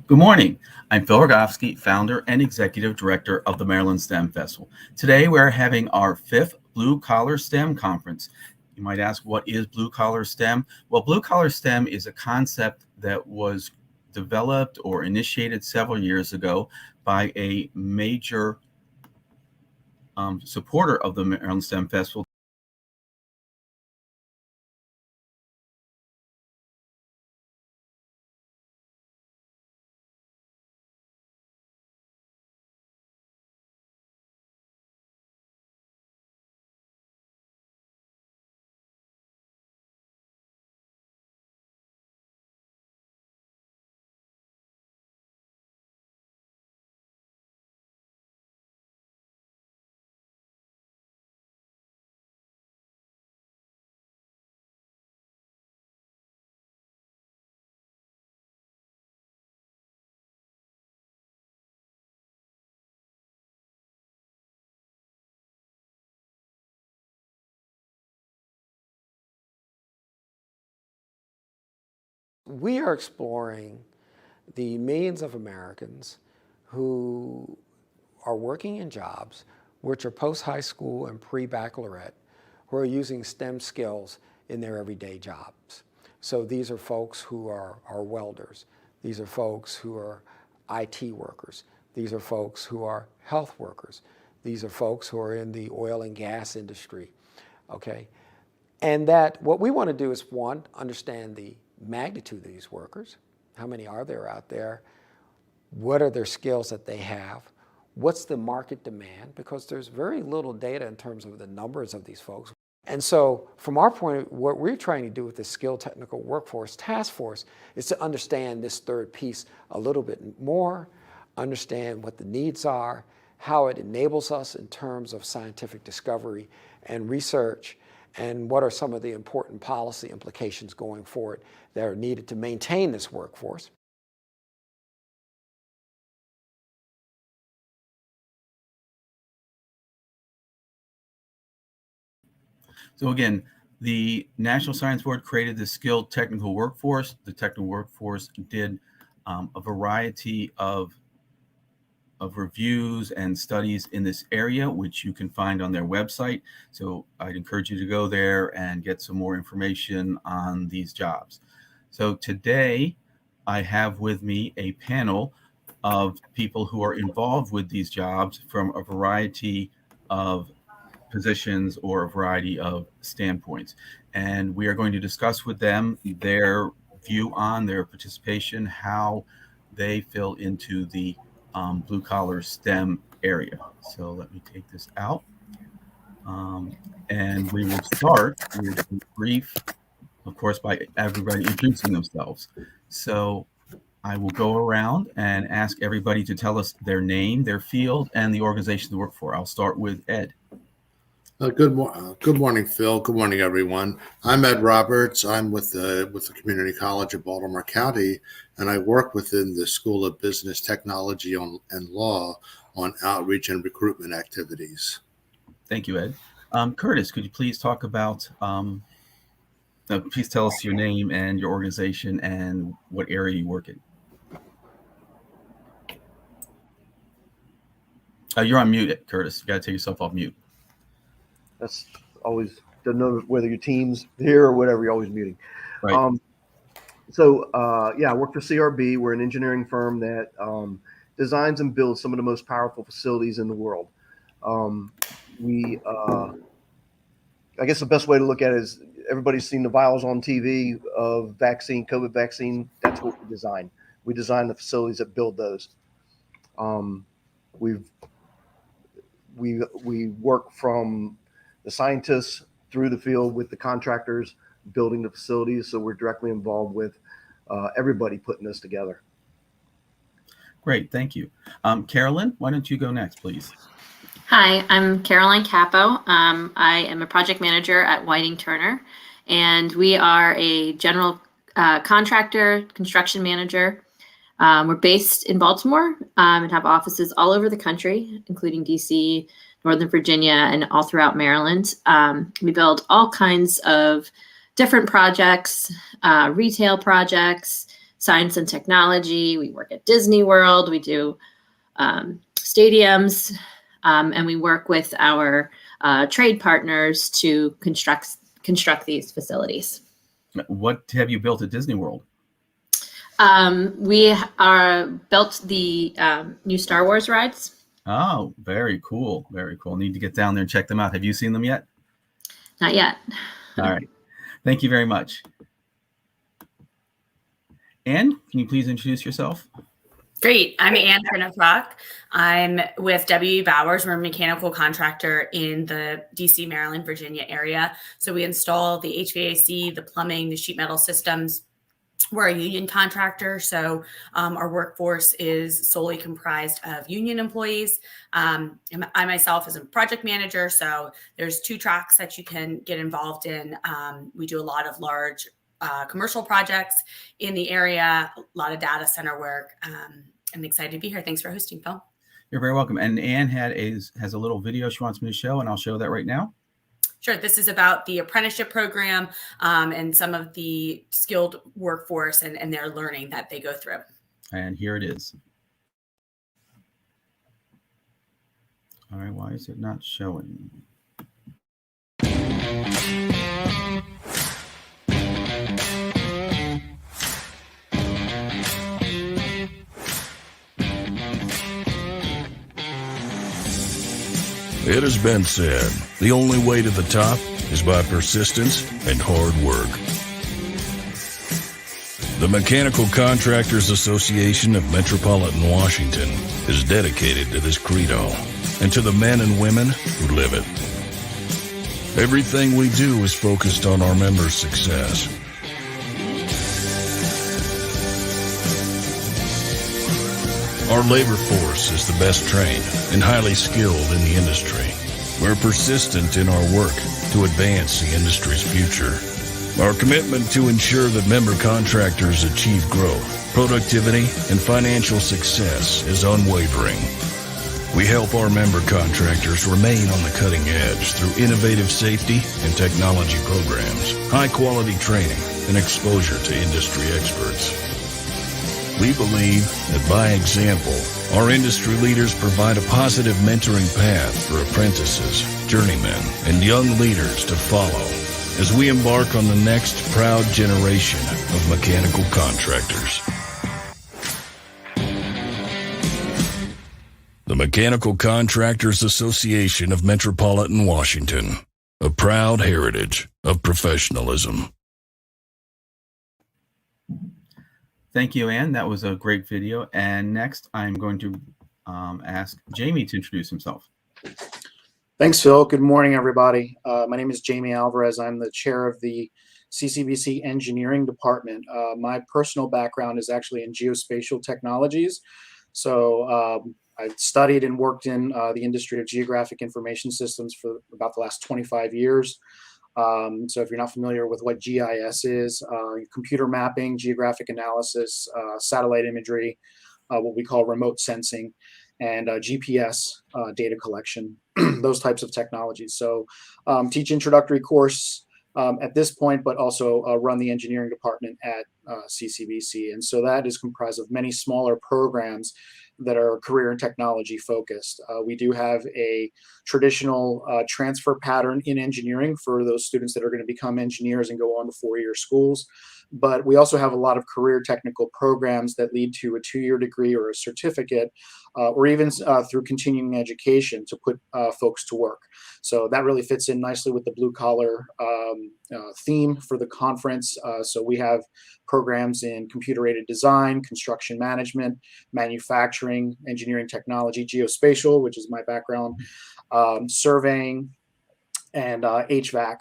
Good morning. I'm Phil Rogofsky, founder and executive director of the Maryland STEM Festival. Today, we're having our fifth Blue Collar STEM conference. You might ask, what is Blue Collar STEM? Well, Blue Collar STEM is a concept that was developed or initiated several years ago by a major supporter of the Maryland STEM Festival. We are exploring the millions of Americans who are working in jobs which are post-high school and pre-baccalaureate, who are using STEM skills in their everyday jobs. So these are folks who are welders. These are folks who are IT workers. These are folks who are health workers. These are folks who are in the oil and gas industry, okay? And that what we want to do is, one, understand the magnitude of these workers. How many are there out there? What are their skills that they have? What's the market demand? Because there's very little data in terms of the numbers of these folks. And so from our point, what we're trying to do with the Skilled Technical Workforce Task Force is to understand this third piece a little bit more, understand what the needs are, how it enables us in terms of scientific discovery and research, and what are some of the important policy implications going forward that are needed to maintain this workforce. So again, the National Science Board created the Skilled Technical Workforce. The technical workforce did a variety of reviews and studies in this area, which you can find on their website. So I'd encourage you to go there and get some more information on these jobs. So today I have with me a panel of people who are involved with these jobs from a variety of positions or a variety of standpoints. And we are going to discuss with them their view on their participation, how they fill into the blue collar STEM area. So let me take this out. And we will start with a brief, of course, by everybody introducing themselves. So I will go around and ask everybody to tell us their name, their field, and the organization they work for. I'll start with Ed. Good morning, Phil. Good morning, everyone. I'm Ed Roberts. I'm with the Community College of Baltimore County, and I work within the School of Business, Technology, and Law on outreach and recruitment activities. Thank you, Ed. Curtis, could you please talk about, please tell us your name and your organization and what area you work in. You're on mute, Curtis. You got to take yourself off mute. That's always, don't know whether your team's here or whatever, you're always muting. Right. I work for CRB. We're an engineering firm that designs and builds some of the most powerful facilities in the world. I guess the best way to look at it is everybody's seen the vials on TV of vaccine, COVID vaccine. That's what we design. We design the facilities that build those. We work from the scientists through the field with the contractors building the facilities. So we're directly involved with everybody putting this together. Great, thank you. Carolyn, why don't you go next, please? Hi, I'm Caroline Capo. I am a project manager at Whiting Turner, and we are a general contractor, construction manager. We're based in Baltimore and have offices all over the country, including DC, Northern Virginia, and all throughout Maryland. We build all kinds of different projects, retail projects, science and technology. We work at Disney World. We do stadiums, and we work with our trade partners to construct these facilities. What have you built at Disney World? We built the new Star Wars rides. Oh, very cool. Very cool. Need to get down there and check them out. Have you seen them yet? Not yet. All right. Thank you very much. Anne, can you please introduce yourself? Great. I'm Anne Trinifrock. I'm with W. Bowers. We're a mechanical contractor in the DC, Maryland, Virginia area. So we install the HVAC, the plumbing, the sheet metal systems. We're a union contractor, so our workforce is solely comprised of union employees. I myself is a project manager, so there's 2 tracks that you can get involved in. We do a lot of large commercial projects in the area, a lot of data center work. I'm excited to be here. Thanks for hosting, Phil. You're very welcome. And Anne has a little video she wants me to show, and I'll show that right now. Sure. This is about the apprenticeship program and some of the skilled workforce and their learning that they go through. And here it is. All right. Why is it not showing? It has been said, the only way to the top is by persistence and hard work. The Mechanical Contractors Association of Metropolitan Washington is dedicated to this credo and to the men and women who live it. Everything we do is focused on our members' success. Our labor force is the best trained and highly skilled in the industry. We're persistent in our work to advance the industry's future. Our commitment to ensure that member contractors achieve growth, productivity, and financial success is unwavering. We help our member contractors remain on the cutting edge through innovative safety and technology programs, high-quality training, and exposure to industry experts. We believe that by example, our industry leaders provide a positive mentoring path for apprentices, journeymen, and young leaders to follow as we embark on the next proud generation of mechanical contractors. The Mechanical Contractors Association of Metropolitan Washington, a proud heritage of professionalism. Thank you, Anne. That was a great video. And next, I'm going to ask Jamie to introduce himself. Thanks, Phil. Good morning, everybody. My name is Jamie Alvarez. I'm the chair of the CCBC Engineering Department. My personal background is actually in geospatial technologies. So I've studied and worked in the industry of geographic information systems for about the last 25 years. So if you're not familiar with what GIS is, computer mapping, geographic analysis, satellite imagery, what we call remote sensing, and GPS data collection, those types of technologies. So teach introductory course at this point, but also run the engineering department at CCBC. And so that is comprised of many smaller programs that are career and technology focused. We do have a traditional transfer pattern in engineering for those students that are going to become engineers and go on to four-year schools. But we also have a lot of career technical programs that lead to a two-year degree or a certificate, or even through continuing education to put folks to work. So that really fits in nicely with the blue collar theme for the conference. So we have programs in computer-aided design, construction management, manufacturing, engineering technology, geospatial, which is my background, surveying, and HVAC.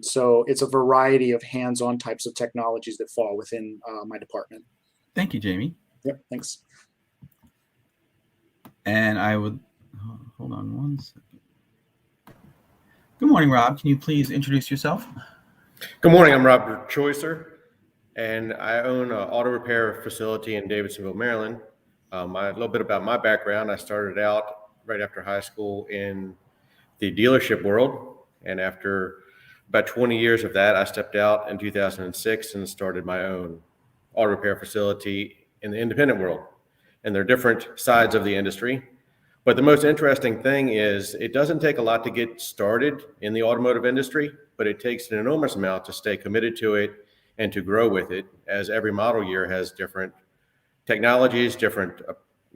So it's a variety of hands-on types of technologies that fall within my department. Thank you, Jamie. Yep, thanks. And I would, hold on one second. Good morning, Rob. Can you please introduce yourself? Good morning. I'm Robert Choicer. and I own an auto repair facility in Davidsonville, Maryland. A little bit about my background. I started out right after high school in the dealership world, and after about 20 years of that, I stepped out in 2006 and started my own auto repair facility in the independent world. And there are different sides of the industry. But the most interesting thing is it doesn't take a lot to get started in the automotive industry, but it takes an enormous amount to stay committed to it and to grow with it, as every model year has different technologies, different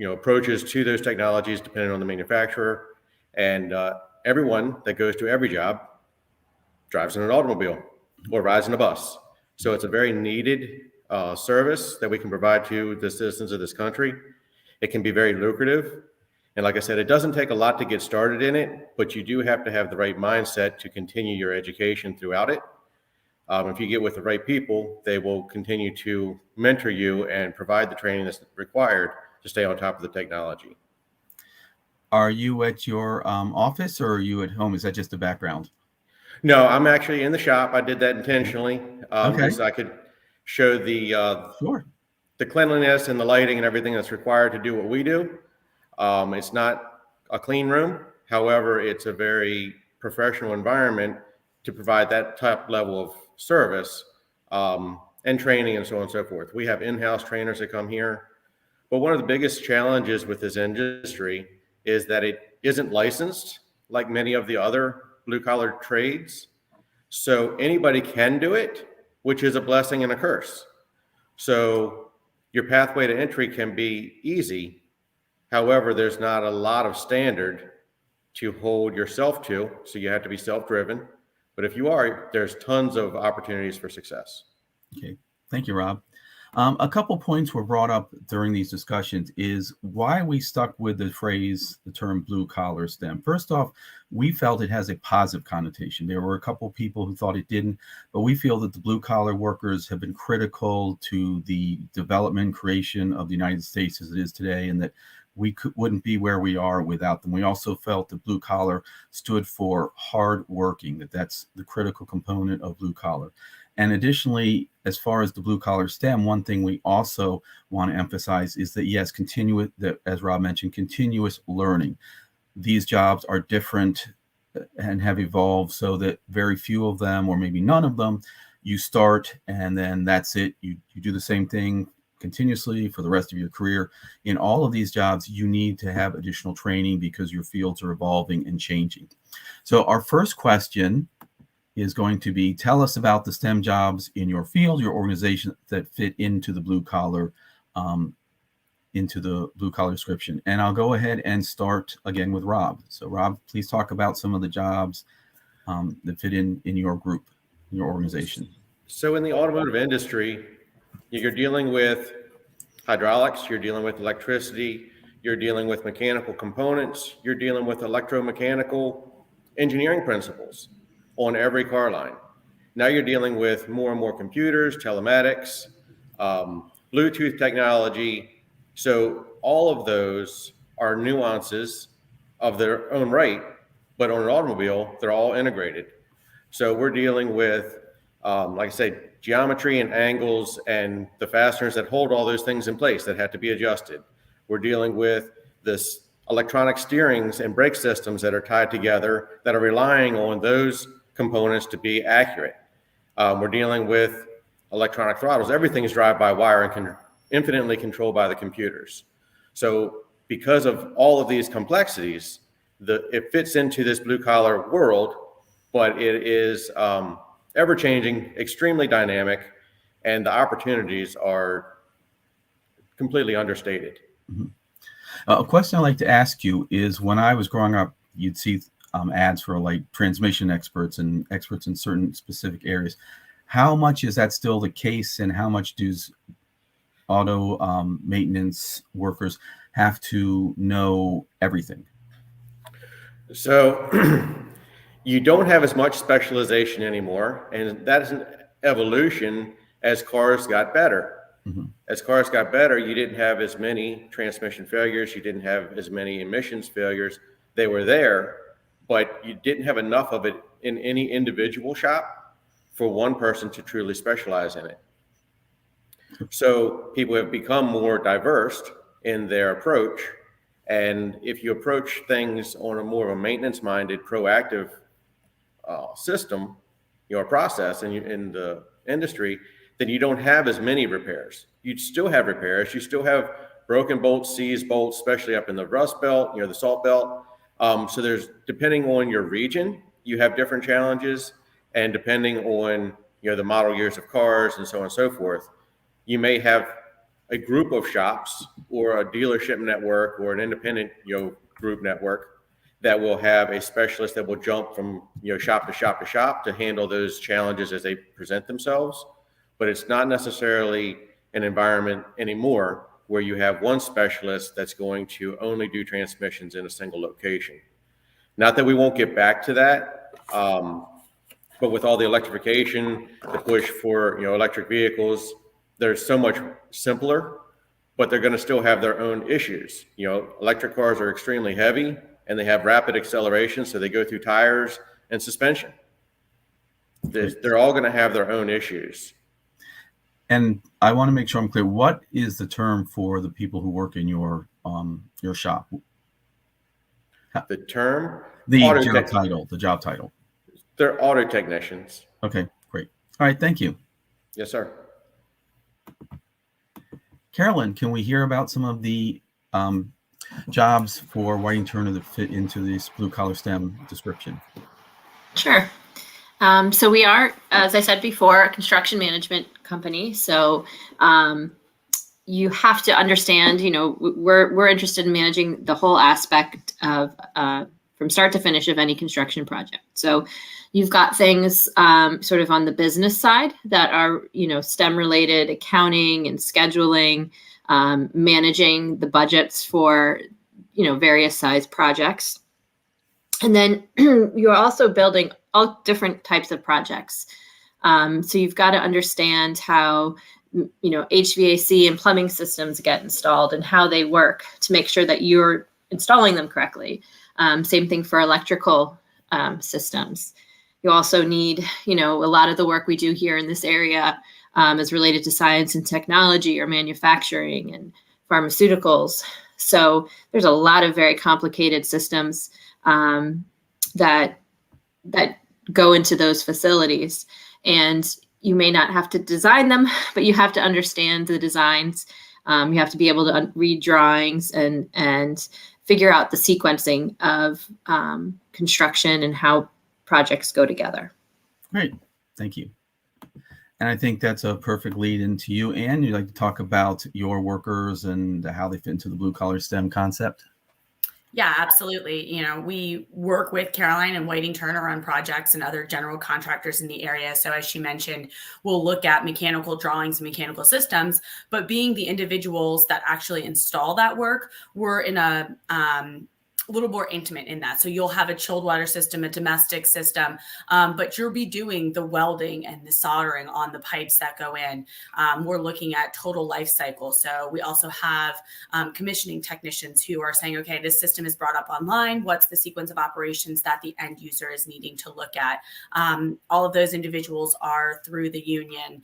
approaches to those technologies depending on the manufacturer. And everyone that goes to every job drives in an automobile or rides in a bus. So it's a very needed service that we can provide to the citizens of this country. It can be very lucrative. And like I said, it doesn't take a lot to get started in it, but you do have to have the right mindset to continue your education throughout it. If you get with the right people, they will continue to mentor you and provide the training that's required to stay on top of the technology. Are you at your office or are you at home? Is that just a background? No, I'm actually in the shop. I did that intentionally, Okay. so I could show the Sure. the cleanliness and the lighting and everything that's required to do what we do. It's not a clean room. However, it's a very professional environment to provide that top level of service and training and so on and so forth. We have in-house trainers that come here. But one of the biggest challenges with this industry is that it isn't licensed like many of the other blue-collar trades. So anybody can do it, which is a blessing and a curse. So your pathway to entry can be easy. However, there's not a lot of standard to hold yourself to, so you have to be self-driven. But if you are, there's tons of opportunities for success. Okay. Thank you, Rob. A couple points were brought up during these discussions is why we stuck with the term blue collar STEM. First off, we felt it has a positive connotation. There were a couple people who thought it didn't, but we feel that the blue collar workers have been critical to the development, creation of the United States as it is today, and that we wouldn't be where we are without them. We also felt that blue collar stood for hard working, that's the critical component of blue collar. And additionally, as far as the blue collar STEM, one thing we also want to emphasize is that, yes, as Rob mentioned, continuous learning. These jobs are different and have evolved so that very few of them, or maybe none of them, you start and then that's it. You do the same thing continuously for the rest of your career. In all of these jobs, you need to have additional training because your fields are evolving and changing. So our first question is going to be, tell us about the STEM jobs in your field, your organization that fit into the blue collar description. And I'll go ahead and start again with Rob. So Rob, please talk about some of the jobs that fit in your group, in your organization. So in the automotive industry, you're dealing with hydraulics, you're dealing with electricity, you're dealing with mechanical components, you're dealing with electromechanical engineering principles on every car line. Now you're dealing with more and more computers, telematics, Bluetooth technology. So all of those are nuances of their own right, but on an automobile, they're all integrated. So we're dealing with, like I said, geometry and angles and the fasteners that hold all those things in place that have to be adjusted. We're dealing with this electronic steerings and brake systems that are tied together that are relying on those components to be accurate. We're dealing with electronic throttles. Everything is drive-by-wire and infinitely controlled by the computers. So because of all of these complexities, it fits into this blue-collar world, but it is ever-changing, extremely dynamic, and the opportunities are completely understated. Mm-hmm. A question I'd like to ask you is, when I was growing up, you'd see ads for like transmission experts and experts in certain specific areas. How much is that still the case, and how much does auto maintenance workers have to know everything? So you don't have as much specialization anymore, and that is an evolution as cars got better. Mm-hmm. As cars got better, you didn't have as many transmission failures, you didn't have as many emissions failures. They were there, but you didn't have enough of it in any individual shop for one person to truly specialize in it. So people have become more diverse in their approach. And if you approach things on a more of a maintenance-minded, proactive system, process in the industry, then you don't have as many repairs. You still have repairs. You still have broken bolts, seized bolts, especially up in the Rust Belt, the Salt Belt. So there's, depending on your region, you have different challenges, and depending on the model years of cars and so on and so forth, you may have a group of shops or a dealership network or an independent group network that will have a specialist that will jump from shop to shop to shop to handle those challenges as they present themselves. But it's not necessarily an environment anymore where you have one specialist that's going to only do transmissions in a single location. Not that we won't get back to that, but with all the electrification, the push for electric vehicles, they're so much simpler, but they're going to still have their own issues. Electric cars are extremely heavy and they have rapid acceleration, so they go through tires and suspension. They're all going to have their own issues. And I want to make sure I'm clear. What is the term for the people who work in your shop? The term? The job title. They're auto technicians. Okay, great. All right, thank you. Yes, sir. Carolyn, can we hear about some of the jobs for Whiting Turner that fit into this blue collar STEM description? Sure. So we are, as I said before, a construction management company. So you have to understand, we're interested in managing the whole aspect of from start to finish of any construction project. So you've got things sort of on the business side that are, STEM related, accounting and scheduling, managing the budgets for, various size projects. And then you're also building all different types of projects. So you've got to understand how, HVAC and plumbing systems get installed and how they work to make sure that you're installing them correctly. Same thing for electrical systems. You also need, a lot of the work we do here in this area is related to science and technology or manufacturing and pharmaceuticals. So there's a lot of very complicated systems that go into those facilities. And you may not have to design them, but you have to understand the designs. You have to be able to read drawings and figure out the sequencing of construction and how projects go together. Great, thank you. And I think that's a perfect lead into you, Anne. You'd like to talk about your workers and how they fit into the blue collar STEM concept? Yeah, absolutely. We work with Caroline and Whiting Turner on projects and other general contractors in the area. So as she mentioned, we'll look at mechanical drawings and mechanical systems, but being the individuals that actually install that work, we're in a little more intimate in that. So you'll have a chilled water system, a domestic system, but you'll be doing the welding and the soldering on the pipes that go in. We're looking at total life cycle. So we also have commissioning technicians who are saying, okay, this system is brought up online. What's the sequence of operations that the end user is needing to look at? All of those individuals are through the union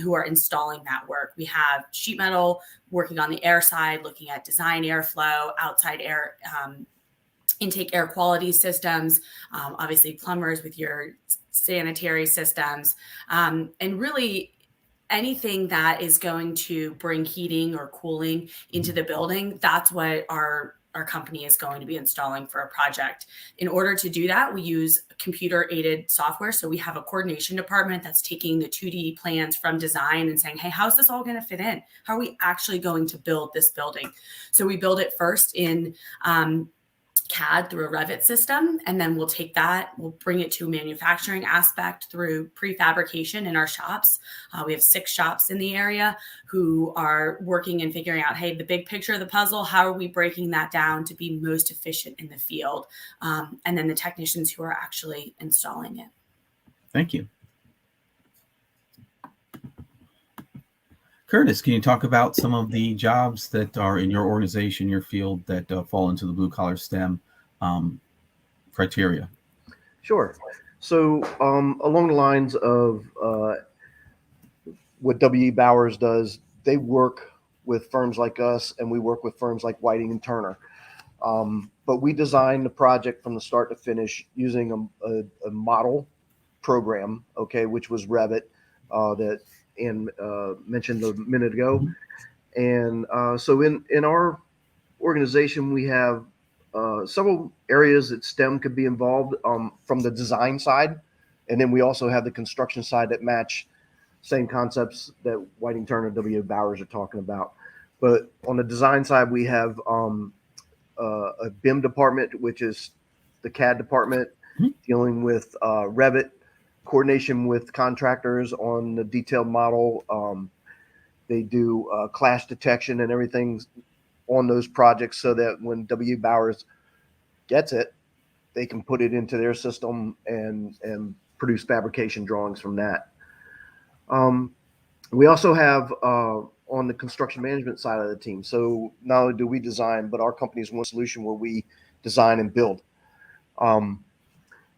who are installing that work. We have sheet metal working on the air side, looking at design airflow, outside air intake air quality systems, obviously plumbers with your sanitary systems, and really anything that is going to bring heating or cooling into the building. That's what our company is going to be installing for a project. In order to do that, we use computer-aided software. So we have a coordination department that's taking the 2D plans from design and saying, hey, how's this all going to fit in? How are we actually going to build this building? So we build it first in CAD through a Revit system, and then we'll take that, we'll bring it to a manufacturing aspect through prefabrication in our shops. We have 6 shops in the area who are working and figuring out, hey, the big picture of the puzzle, how are we breaking that down to be most efficient in the field? And then the technicians who are actually installing it. Thank you. Curtis, can you talk about some of the jobs that are in your organization, your field, that fall into the blue collar STEM criteria? Sure. So along the lines of what W.E. Bowers does, they work with firms like us, and we work with firms like Whiting and Turner. But we designed the project from the start to finish using a model program, okay, which was Revit, that Ann mentioned a minute ago. And so in our organization, we have several areas that STEM could be involved from the design side. And then we also have the construction side that match same concepts that Whiting Turner and W.E. Bowers are talking about. But on the design side, we have a BIM department, which is the CAD department, dealing with Revit, coordination with contractors on the detailed model. They do clash detection and everything on those projects so that when W.E. Bowers gets it, they can put it into their system and produce fabrication drawings from that. We also have on the construction management side of the team. So not only do we design, but our company is one solution where we design and build.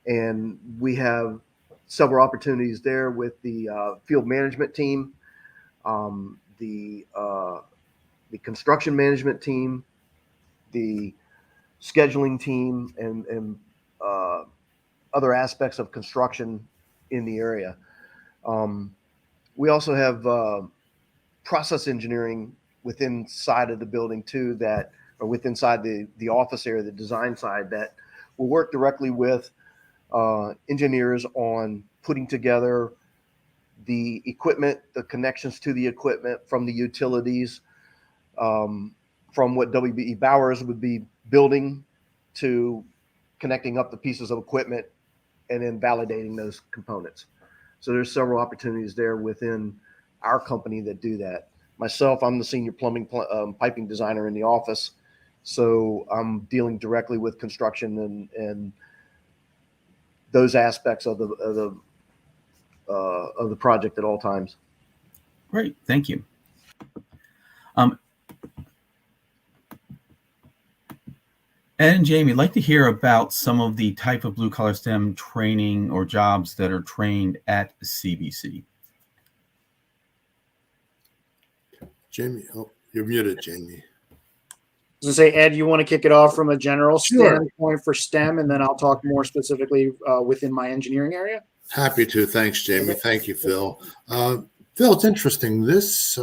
And we have several opportunities there with the field management team, the construction management team, the scheduling team, and other aspects of construction in the area. We also have process engineering within side of the building too, that or within inside the office area, the design side, that will work directly with engineers on putting together the equipment, the connections to the equipment from the utilities, from what W.E. Bowers would be building to connecting up the pieces of equipment and then validating those components. So there's several opportunities there within our company that do that. Myself, I'm the senior plumbing piping designer in the office. So I'm dealing directly with construction and those aspects of the project at all times. Great, thank you. Ed and Jamie, I'd like to hear about some of the type of blue collar STEM training or jobs that are trained at CBC. Jamie, oh, you're muted, Jamie. I was gonna say, Ed, you want to kick it off from a general Sure. standpoint for STEM, and then I'll talk more specifically within my engineering area. Happy to. Thanks, Jamie. Thank you, Phil. Phil, it's interesting. This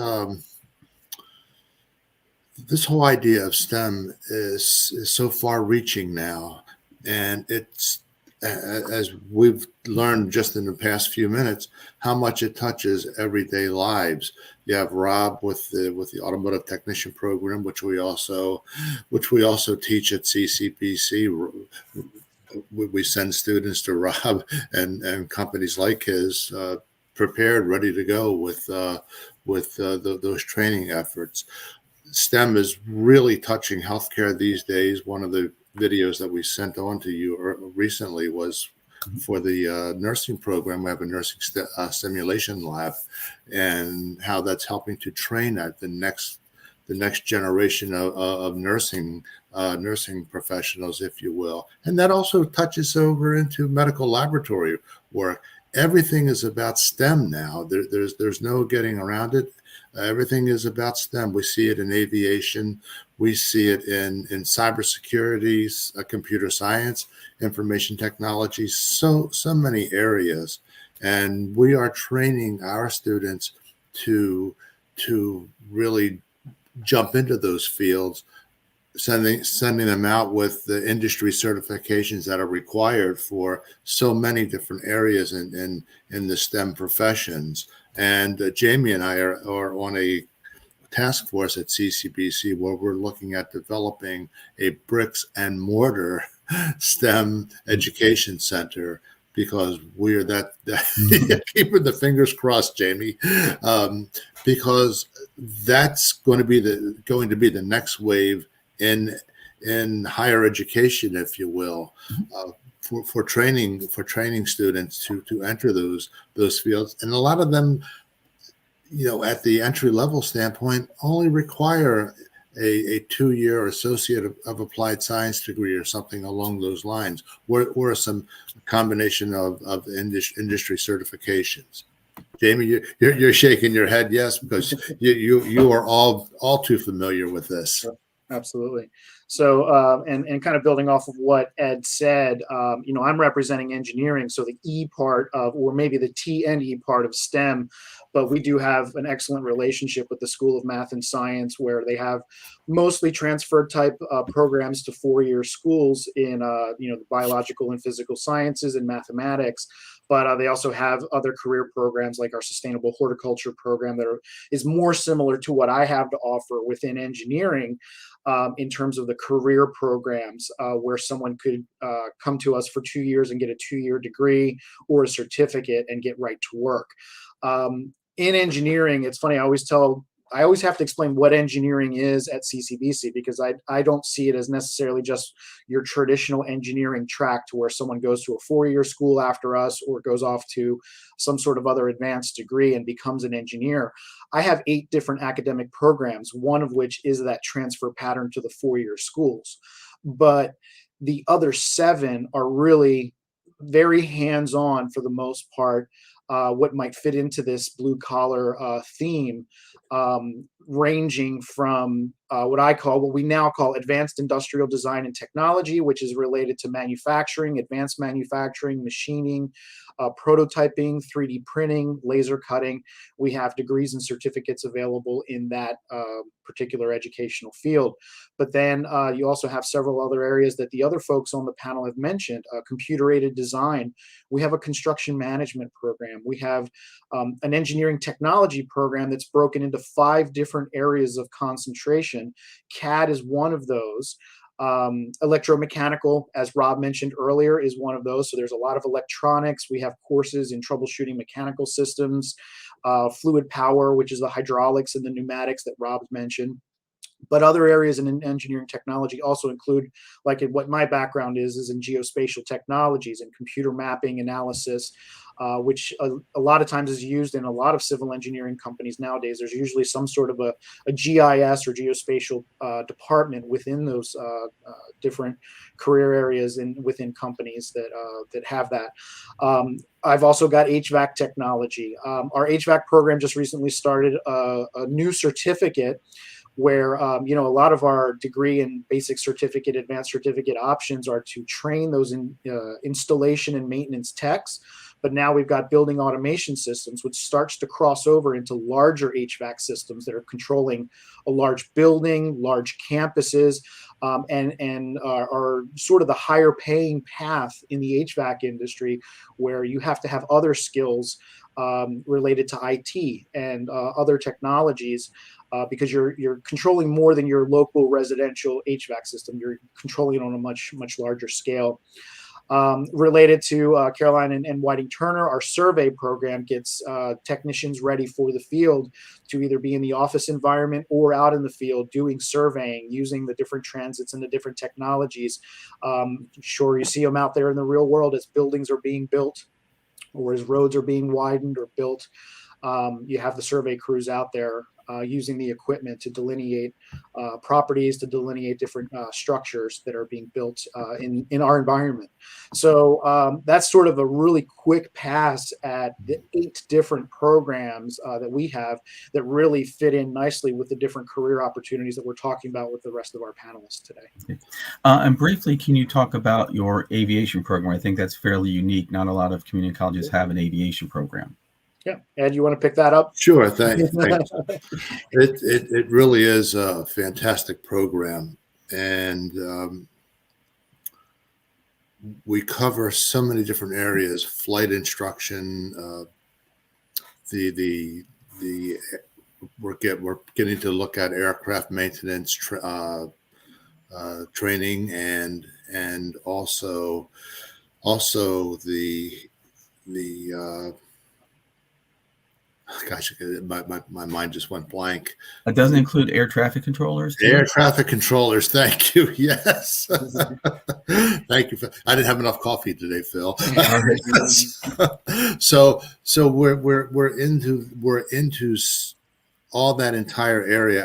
whole idea of STEM is so far-reaching now, and it's, as we've learned just in the past few minutes, how much it touches everyday lives. You have Rob with the automotive technician program, which we also teach at CCBC. We send students to Rob and companies like his prepared, ready to go with those training efforts. STEM is really touching healthcare these days. One of the videos that we sent on to you recently was for the nursing program. We have a nursing simulation lab, and how that's helping to train at the next generation of nursing professionals, if you will. And that also touches over into medical laboratory work. Everything is about STEM now. There's no getting around it. Everything is about STEM. We see it in aviation. We see it in cybersecurity, computer science, information technology, so many areas. And we are training our students to really jump into those fields, sending them out with the industry certifications that are required for so many different areas in the STEM professions. And Jamie and I are on a task force at CCBC where we're looking at developing a bricks and mortar STEM education center, because we're that keeping the fingers crossed, Jamie, because that's going to be the next wave in higher education, if you will, for training students to enter those fields. And a lot of them, at the entry level standpoint, only require a 2-year associate of applied science degree or something along those lines, or some combination of industry certifications. Jamie, you're shaking your head yes, because you are all too familiar with this. Absolutely. So, and kind of building off of what Ed said, I'm representing engineering, so the E part of, or maybe the T and E part of STEM, but we do have an excellent relationship with the School of Math and Science, where they have mostly transfer type programs to 4-year schools in, the biological and physical sciences and mathematics. But they also have other career programs like our sustainable horticulture program that is more similar to what I have to offer within engineering. In terms of the career programs, where someone could come to us for 2 years and get a 2-year degree or a certificate and get right to work. In engineering, it's funny, I always have to explain what engineering is at CCBC, because I don't see it as necessarily just your traditional engineering track to where someone goes to a 4-year school after us or goes off to some sort of other advanced degree and becomes an engineer. I have 8 different academic programs, one of which is that transfer pattern to the 4-year schools. But the other 7 are really very hands-on for the most part, what might fit into this blue collar theme, ranging from what we now call advanced industrial design and technology, which is related to manufacturing, advanced manufacturing, machining, prototyping, 3D printing, laser cutting. We have degrees and certificates available in that particular educational field. But then you also have several other areas that the other folks on the panel have mentioned. Computer-aided design. We have a construction management program. We have an engineering technology program that's broken into 5 different areas of concentration. CAD is one of those. Electromechanical, as Rob mentioned earlier, is one of those. So there's a lot of electronics. We have courses in troubleshooting mechanical systems, fluid power, which is the hydraulics and the pneumatics that Rob mentioned. But other areas in engineering technology also include, like what my background is in geospatial technologies and computer mapping analysis, which a lot of times is used in a lot of civil engineering companies nowadays. There's usually some sort of a GIS or geospatial department within those different career areas within companies that have that. I've also got HVAC technology. Our HVAC program just recently started a new certificate where a lot of our degree and basic certificate, advanced certificate options are to train those installation and maintenance techs. But now we've got building automation systems, which starts to cross over into larger HVAC systems that are controlling a large building, large campuses, and are sort of the higher paying path in the HVAC industry, where you have to have other skills related to IT and other technologies, because you're controlling more than your local residential HVAC system. You're controlling it on a much larger scale. Related to Caroline and Whiting Turner, our survey program gets technicians ready for the field to either be in the office environment or out in the field doing surveying, using the different transits and the different technologies. Sure, you see them out there in the real world as buildings are being built or as roads are being widened or built. You have the survey crews out there using the equipment to delineate properties, to delineate different structures that are being built in our environment. So that's sort of a really quick pass at the 8 different programs that we have that really fit in nicely with the different career opportunities that we're talking about with the rest of our panelists today. And briefly, can you talk about your aviation program? I think that's fairly unique. Not a lot of community colleges have an aviation program. Yeah, Ed, you want to pick that up? Sure, thanks. It really is a fantastic program, and we cover so many different areas: flight instruction. We're getting to look at aircraft maintenance training, and also the gosh, my mind just went blank. It doesn't include air traffic controllers? Too? Air traffic controllers. Thank you. Yes. Thank you. I didn't have enough coffee today, Phil. So we're into all that entire area.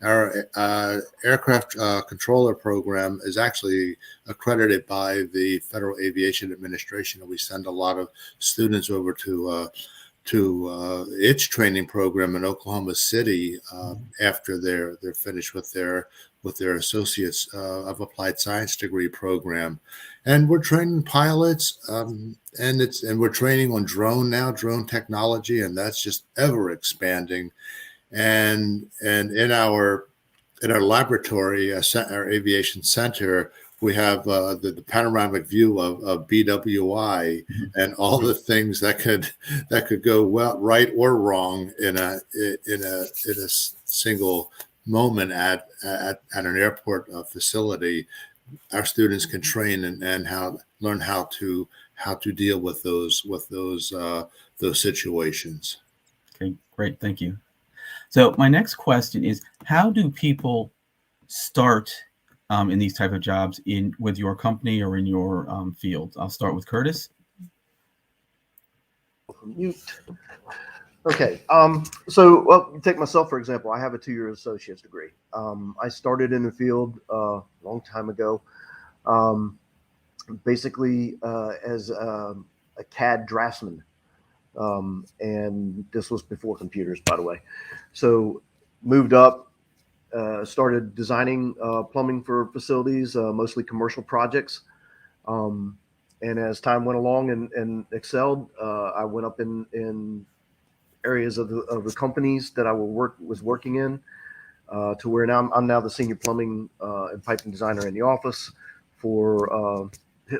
Our aircraft controller program is actually accredited by the Federal Aviation Administration, and we send a lot of students over to its training program in Oklahoma City after they're finished with their associates of applied science degree program. And we're training pilots, and we're training on drone technology, and that's just ever expanding. And in our laboratory, our aviation center, we have the panoramic view of BWI and all the things that could go well, right or wrong in a single moment at an airport facility. Our students can train and learn how to deal with those situations. Okay, great, thank you. So my next question is, how do people start in these type of jobs with your company or in your field? I'll start with Curtis. Mute. Okay. So, well, take myself, for example. I have a 2-year associate's degree. I started in the field a long time ago, basically as a CAD draftsman. And this was before computers, by the way. So moved up, started designing plumbing for facilities, mostly commercial projects. And as time went along and excelled, I went up in areas of the companies that I was working in, to where now I'm now the senior plumbing and piping designer in the office for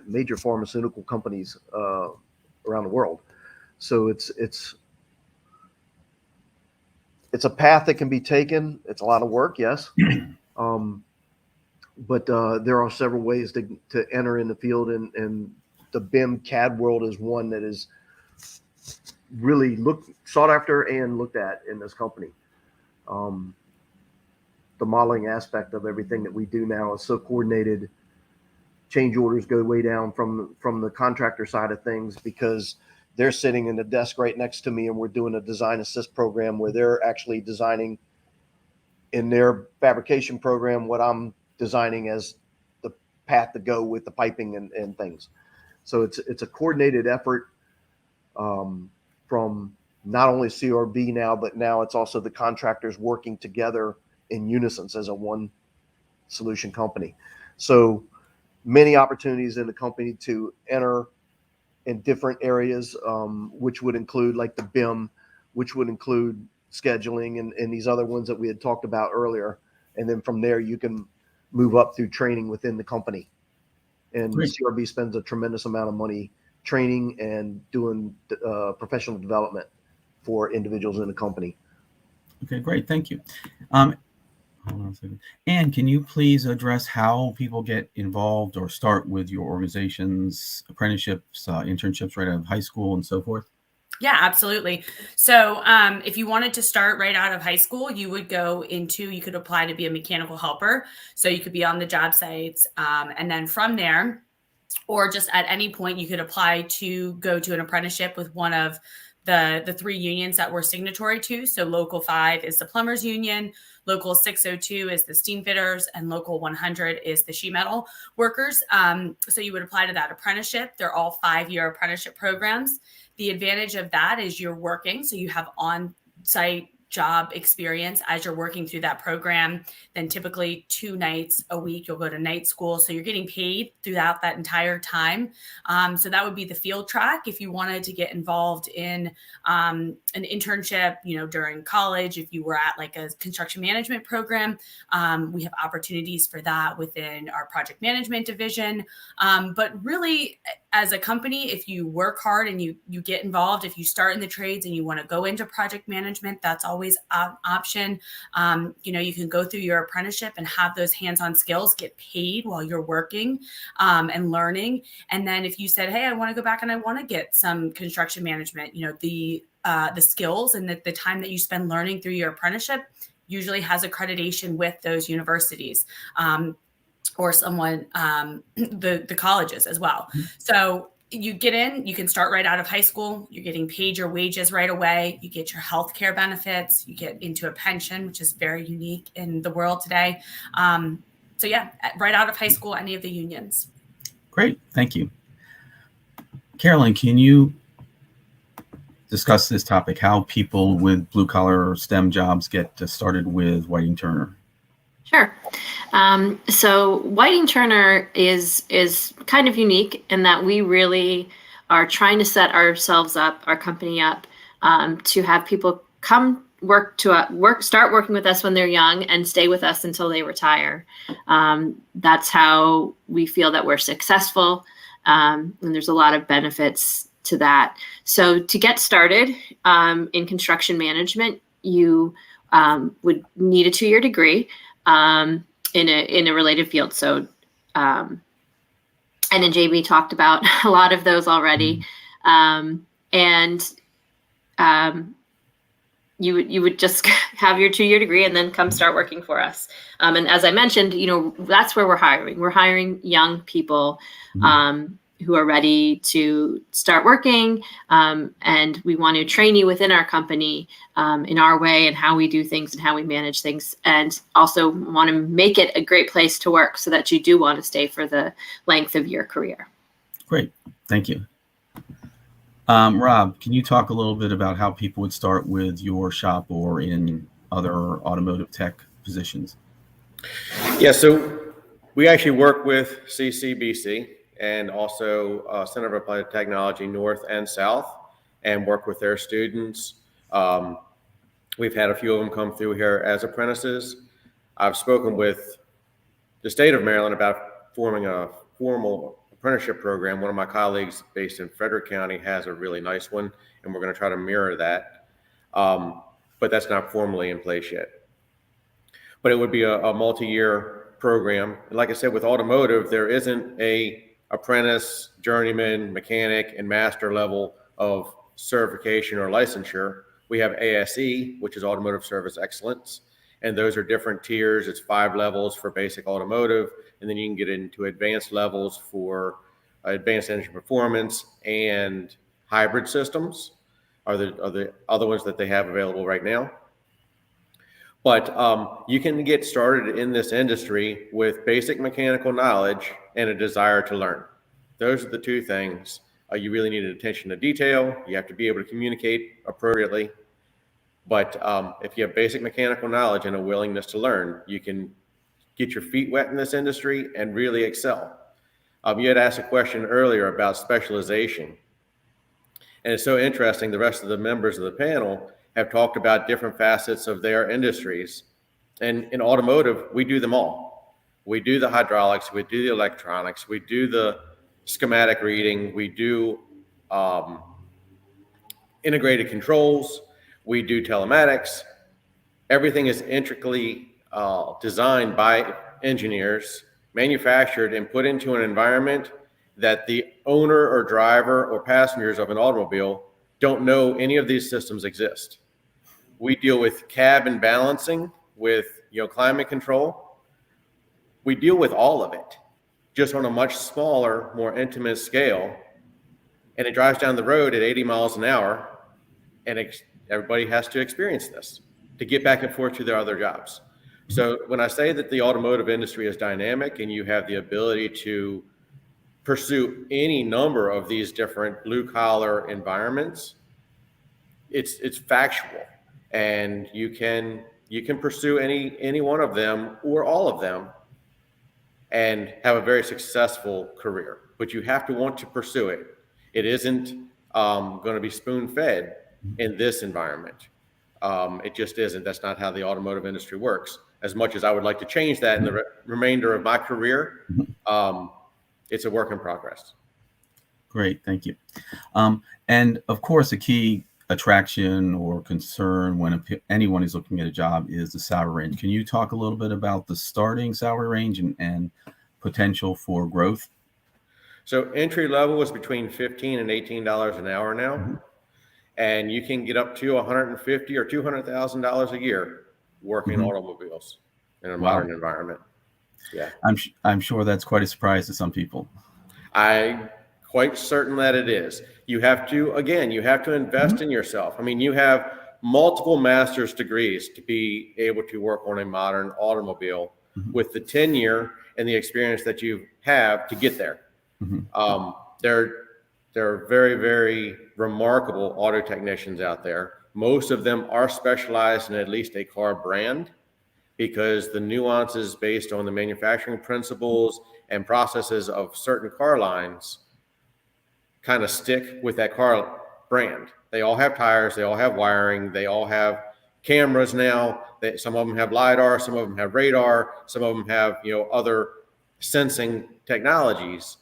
major pharmaceutical companies around the world. So it's a path that can be taken. It's a lot of work, yes, but there are several ways to enter in the field, and the BIM CAD world is one that is really sought after and looked at in this company. The modeling aspect of everything that we do now is so coordinated. Change orders go way down from the contractor side of things, because they're sitting in the desk right next to me, and we're doing a design assist program where they're actually designing in their fabrication program what I'm designing as the path to go with the piping and things. So it's a coordinated effort from not only CRB now, but now it's also the contractors working together in unison as a one solution company. So many opportunities in the company to enter in different areas, which would include like the BIM, which would include scheduling and these other ones that we had talked about earlier. And then from there, you can move up through training within the company. And Great. CRB spends a tremendous amount of money training and doing professional development for individuals in the company. Okay, great, thank you. Hold on a second. Anne, can you please address how people get involved or start with your organization's apprenticeships, internships right out of high school and so forth? Yeah, absolutely. So if you wanted to start right out of high school, you could apply to be a mechanical helper. So you could be on the job sites. And then from there, or just at any point, you could apply to go to an apprenticeship with one of the 3 unions that we're signatory to. So Local 5 is the plumbers union, Local 602 is the steam fitters, and Local 100 is the sheet metal workers. So you would apply to that apprenticeship. They're all 5-year apprenticeship programs. The advantage of that is you're working, so you have on-site job experience as you're working through that program. Then typically 2 nights a week, you'll go to night school. So you're getting paid throughout that entire time. So that would be the field track. If you wanted to get involved in an internship, during college, if you were at like a construction management program, we have opportunities for that within our project management division. But really, as a company, if you work hard and you get involved, if you start in the trades and you want to go into project management, that's always an option. You can go through your apprenticeship and have those hands-on skills, get paid while you're working and learning. And then if you said, hey, I want to go back and I want to get some construction management, the skills and the time that you spend learning through your apprenticeship usually has accreditation with those universities. Or someone, the colleges as well. So you get in, you can start right out of high school. You're getting paid your wages right away. You get your health care benefits. You get into a pension, which is very unique in the world today. So yeah, right out of high school, any of the unions. Great, thank you. Carolyn, can you discuss this topic, how people with blue collar or STEM jobs get started with Whiting Turner. Sure. So Whiting Turner is kind of unique in that we really are trying to set ourselves up, our company up, to have people come start working with us when they're young and stay with us until they retire. That's how we feel that we're successful, and there's a lot of benefits to that. So to get started in construction management, you would need a 2-year degree in a related field. So, and then Jamie talked about a lot of those already. You would just have your 2-year degree and then come start working for us. And as I mentioned, that's where we're hiring. We're hiring young people who are ready to start working. And we want to train you within our company in our way and how we do things and how we manage things. And also want to make it a great place to work so that you do want to stay for the length of your career. Great. Thank you. Rob, can you talk a little bit about how people would start with your shop or in other automotive tech positions? Yeah, so we actually work with CCBC and also Center of Applied Technology North and South, and work with their students. We've had a few of them come through here as apprentices. I've spoken with the state of Maryland about forming a formal apprenticeship program. One of my colleagues based in Frederick County has a really nice one, and we're going to try to mirror that. But that's not formally in place yet. But it would be a multi-year program. And like I said, with automotive, there isn't a apprentice, journeyman, mechanic, and master level of certification or licensure. We have ASE, which is Automotive Service Excellence, and those are different tiers. It's 5 levels for basic automotive, and then you can get into advanced levels for advanced engine performance and hybrid systems are the other ones that they have available right now. But you can get started in this industry with basic mechanical knowledge and a desire to learn. Those are the 2 things. You really need attention to detail. You have to be able to communicate appropriately. But if you have basic mechanical knowledge and a willingness to learn, you can get your feet wet in this industry and really excel. You had asked a question earlier about specialization. And it's so interesting, the rest of the members of the panel have talked about different facets of their industries. And in automotive, we do them all. We do the hydraulics, we do the electronics, we do the schematic reading, we do integrated controls, we do telematics. Everything is intricately designed by engineers, manufactured, and put into an environment that the owner or driver or passengers of an automobile don't know any of these systems exist. We deal with cabin balancing, with climate control. We deal with all of it, just on a much smaller, more intimate scale. And it drives down the road at 80 miles an hour, and everybody has to experience this to get back and forth to their other jobs. So when I say that the automotive industry is dynamic and you have the ability to pursue any number of these different blue collar environments, it's factual, and you can pursue any one of them or all of them and have a very successful career. But you have to want to pursue it. It isn't going to be spoon fed in this environment. It just isn't. That's not how the automotive industry works. As much as I would like to change that in the remainder of my career, it's a work in progress. Great, thank you. And of course, a key attraction or concern when anyone is looking at a job is the salary range. Can you talk a little bit about the starting salary range and potential for growth? So entry level is between $15 and $18 an hour now, and you can get up to $150,000 or $200,000 a year working automobiles in a modern environment. Yeah, I'm sure that's quite a surprise to some people. I'm quite certain that it is. You have to invest in yourself. I mean, you have multiple master's degrees to be able to work on a modern automobile with the tenure and the experience that you have to get there. There's There are very, very remarkable auto technicians out there. Most of them are specialized in at least a car brand, because the nuances based on the manufacturing principles and processes of certain car lines kind of stick with that car brand. They all have tires, they all have wiring, they all have cameras now. Some of them have LiDAR, some of them have radar, some of them have, other sensing technologies,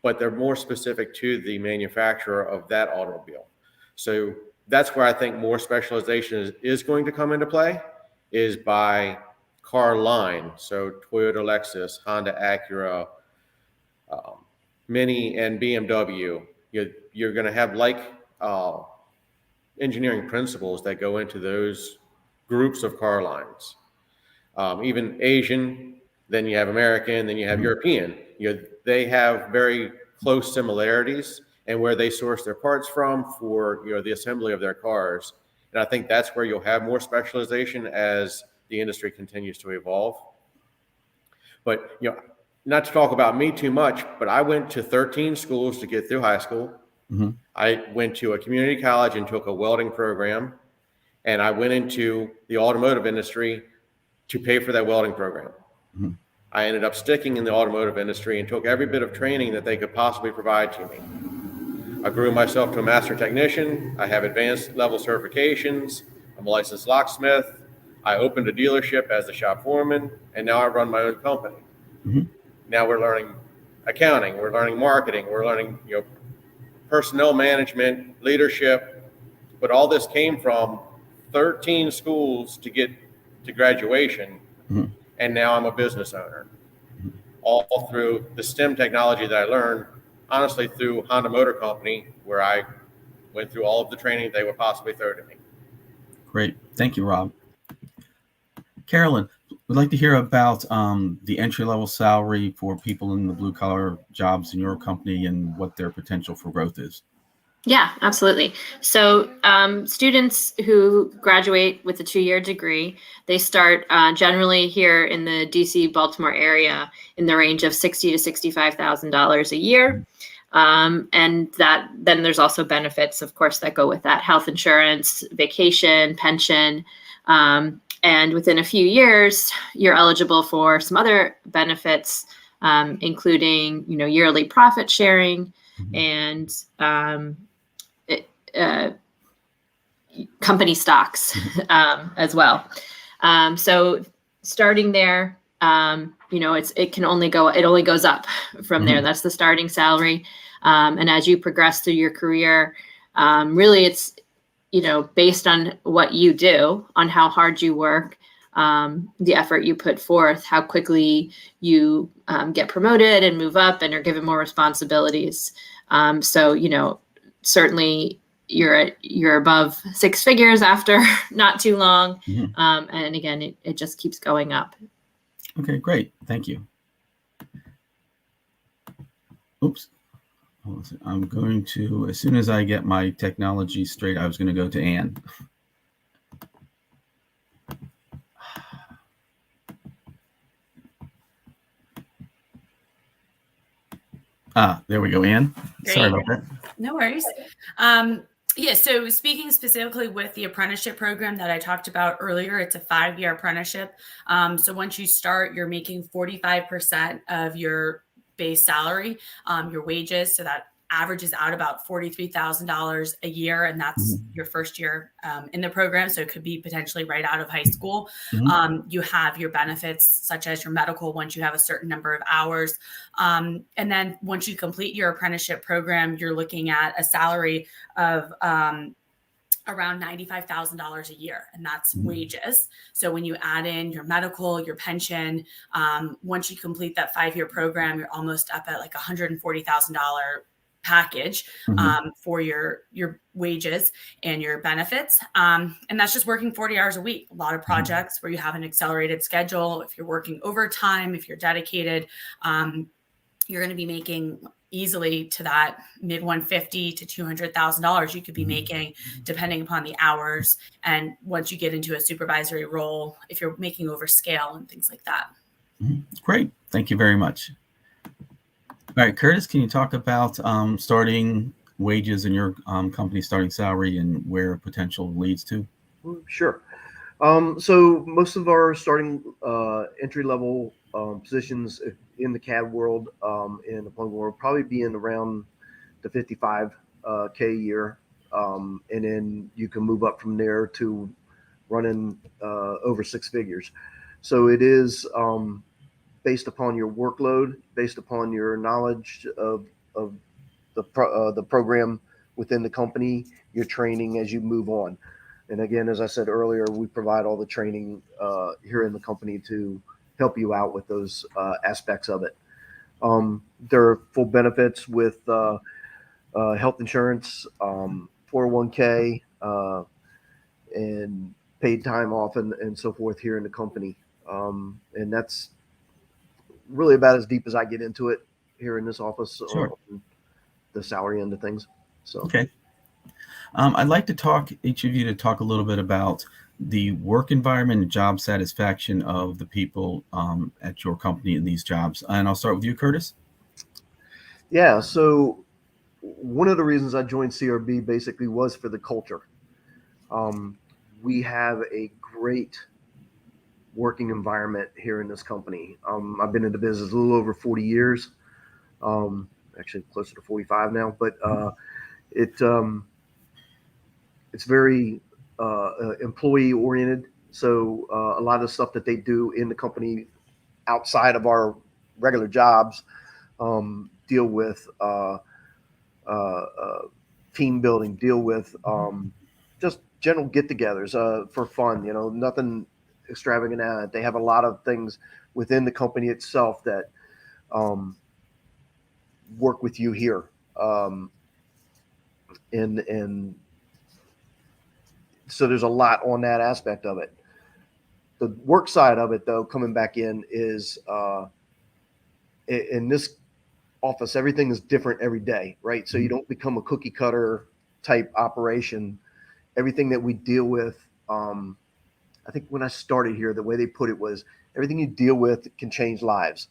but they're more specific to the manufacturer of that automobile. So that's where I think more specialization is going to come into play, is by car line. So Toyota, Lexus, Honda, Acura, Mini, and BMW. You're going to have engineering principles that go into those groups of car lines. Even Asian, then you have American, then you have European. They have very close similarities and where they source their parts from for the assembly of their cars. And I think that's where you'll have more specialization as the industry continues to evolve. But not to talk about me too much, but I went to 13 schools to get through high school. Mm-hmm. I went to a community college and took a welding program, and I went into the automotive industry to pay for that welding program. Mm-hmm. I ended up sticking in the automotive industry and took every bit of training that they could possibly provide to me. I grew myself to a master technician. I have advanced level certifications. I'm a licensed locksmith. I opened a dealership as the shop foreman, and now I run my own company. Mm-hmm. Now we're learning accounting, we're learning marketing, we're learning personnel management, leadership, but all this came from 13 schools to get to graduation, mm-hmm. and now I'm a business owner. Mm-hmm. All through the STEM technology that I learned, honestly, through Honda Motor Company, where I went through all of the training they would possibly throw to me. Great. Thank you, Rob. Carolyn, we'd like to hear about the entry-level salary for people in the blue-collar jobs in your company and what their potential for growth is. Yeah, absolutely. So students who graduate with a 2-year degree, they start generally here in the DC, Baltimore area in the range of $60,000 to $65,000 a year. And that then there's also benefits, of course, that go with that: health insurance, vacation, pension. And within a few years, you're eligible for some other benefits, including, yearly profit sharing and company stocks as well. So starting there, it only goes up from there. That's the starting salary. And as you progress through your career, really it's, based on what you do, on how hard you work, the effort you put forth, how quickly you get promoted and move up and are given more responsibilities. So, certainly you're above 6 figures after not too long. Mm-hmm. And again, it just keeps going up. Okay, great. Thank you. Oops. I'm going to, as soon as I get my technology straight, I was going to go to Ann. There we go, Ann. Great. Sorry about that. No worries. So speaking specifically with the apprenticeship program that I talked about earlier, it's a 5-year apprenticeship. So once you start, you're making 45% of your base salary, your wages. So that averages out about $43,000 a year. And that's your first year in the program. So it could be potentially right out of high school. Mm-hmm. You have your benefits, such as your medical, once you have a certain number of hours. And then once you complete your apprenticeship program, you're looking at a salary of around $95,000 a year, and that's wages. So when you add in your medical, your pension, once you complete that 5-year program, you're almost up at like $140,000 package for your wages and your benefits. And that's just working 40 hours a week. A lot of projects where you have an accelerated schedule. If you're working overtime, if you're dedicated, you're going to be making easily to that mid $150,000 to $200,000 you could be making, depending upon the hours. And once you get into a supervisory role, if you're making over scale and things like that. Great. Thank you very much. All right, Curtis, can you talk about starting wages in your company, starting salary, and where potential leads to? Sure. So most of our starting entry level positions in the CAD world, in the plumbing world, probably be in around the 55K a year, and then you can move up from there to running over six figures. So it is based upon your workload, based upon your knowledge of the program within the company, your training as you move on. And again, as I said earlier, we provide all the training here in the company to help you out with those aspects of it. There are full benefits with health insurance, 401k, and paid time off and so forth here in the company. And that's really about as deep as I get into it here in this office, Sure. on the salary end of things. So, Okay. I'd like each of you to talk a little bit about the work environment and job satisfaction of the people at your company in these jobs. And I'll start with you, Curtis. yeah. So one of the reasons I joined CRB basically was for the culture. We have a great working environment here in this company. I've been in the business a little over 40 years, actually closer to 45 now, but it's very employee oriented. So a lot of the stuff that they do in the company outside of our regular jobs deal with team building, deal with just general get-togethers for fun. Nothing extravagant. They have a lot of things within the company itself that work with you here, and so there's a lot on that aspect of it. The work side of it, though, coming back in is in this office, everything is different every day, right? So you don't become a cookie cutter type operation. Everything that we deal with, I think when I started here, the way they put it was everything you deal with can change lives.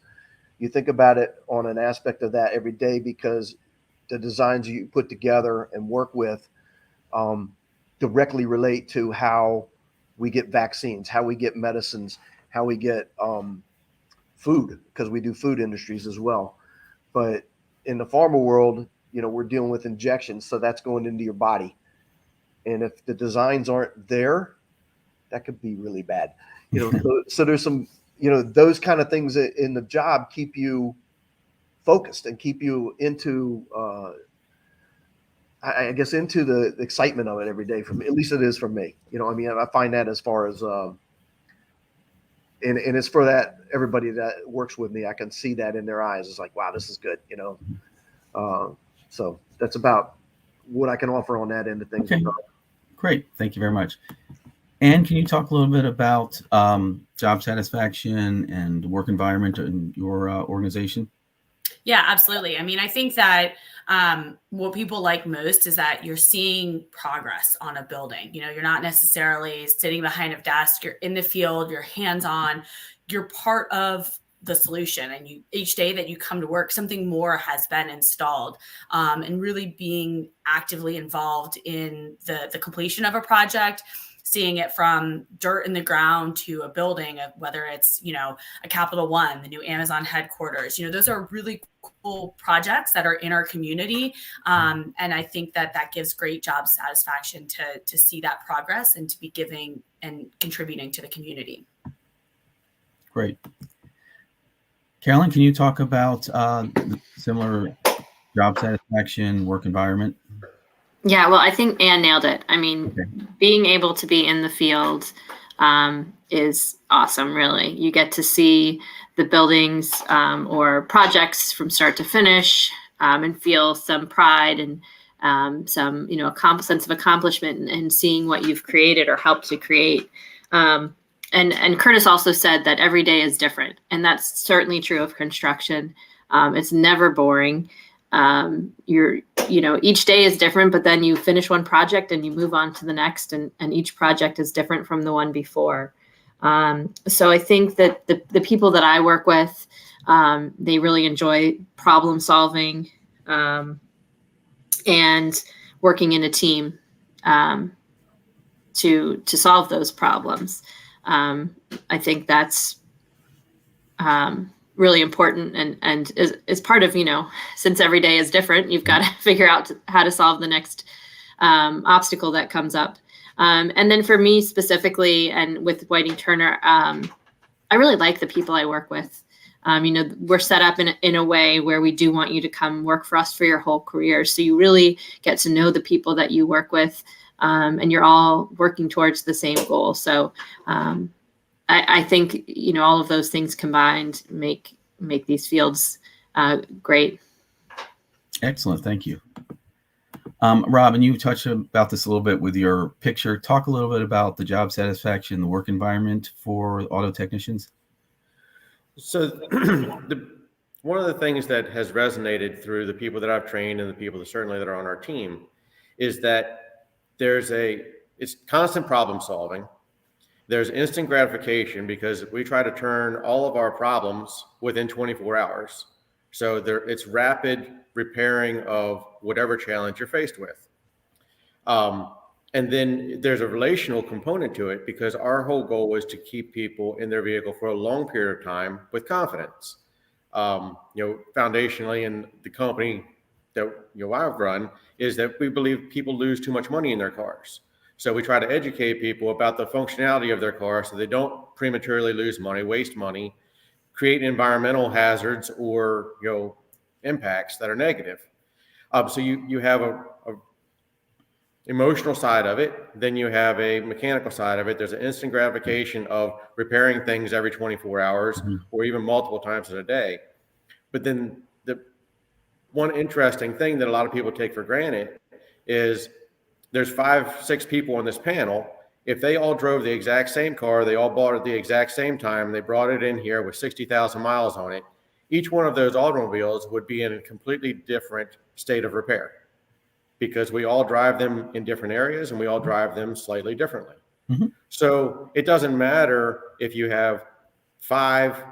You think about it on an aspect of that every day, because the designs you put together and work with directly relate to how we get vaccines, how we get medicines, how we get food, because we do food industries as well. But in the pharma world, we're dealing with injections, so that's going into your body. And if the designs aren't there, that could be really bad. So there's some, those kind of things in the job keep you focused and keep you into, I guess, into the excitement of it every day. For me, at least it is for me. I find that as far as, and it's for that everybody that works with me, I can see that in their eyes. It's like, wow, this is good. So that's about what I can offer on that end of things. Okay. Great. Thank you very much. Anne, can you talk a little bit about job satisfaction and work environment in your organization? Yeah, absolutely. I think that what people like most is that you're seeing progress on a building. You're not necessarily sitting behind a desk, you're in the field, you're hands-on, you're part of the solution. And each day that you come to work, something more has been installed, and really being actively involved in the completion of a project, seeing it from dirt in the ground to a building, whether it's, a Capital One, the new Amazon headquarters. Those are really cool projects that are in our community. And I think that gives great job satisfaction to see that progress and to be giving and contributing to the community. Great. Carolyn, can you talk about similar job satisfaction, work environment? Yeah, well, I think Anne nailed it. Okay. Being able to be in the field is awesome, really. You get to see the buildings or projects from start to finish, and feel some pride and some, sense of accomplishment in seeing what you've created or helped to create. And Curtis also said that every day is different, and that's certainly true of construction. It's never boring. Each day is different, but then you finish one project and you move on to the next, and each project is different from the one before. So I think that the people that I work with, they really enjoy problem solving and working in a team to solve those problems. I think that's really important and is part of, since every day is different, you've got to figure out how to solve the next obstacle that comes up. And then for me specifically, and with Whiting Turner, I really like the people I work with. We're set up in a way where we do want you to come work for us for your whole career. So you really get to know the people that you work with, and you're all working towards the same goal. So I think, all of those things combined make these fields great. Excellent. Thank you. Robin, you touched about this a little bit with your picture. Talk a little bit about the job satisfaction, the work environment for auto technicians. So one of the things that has resonated through the people that I've trained and the people that certainly that are on our team is that it's constant problem solving. There's instant gratification because we try to turn all of our problems within 24 hours. So it's rapid repairing of whatever challenge you're faced with. And then there's a relational component to it because our whole goal is to keep people in their vehicle for a long period of time with confidence. Foundationally in the company that I've run is that we believe people lose too much money in their cars. So we try to educate people about the functionality of their car so they don't prematurely lose money, waste money, create environmental hazards or impacts that are negative. So you have a emotional side of it, then you have a mechanical side of it. There's an instant gratification of repairing things every 24 hours or even multiple times in a day. But then the one interesting thing that a lot of people take for granted is there's 5-6 people on this panel. If they all drove the exact same car, they all bought it at the exact same time, they brought it in here with 60,000 miles on it, each one of those automobiles would be in a completely different state of repair because we all drive them in different areas and we all drive them slightly differently. Mm-hmm. So it doesn't matter if you have 5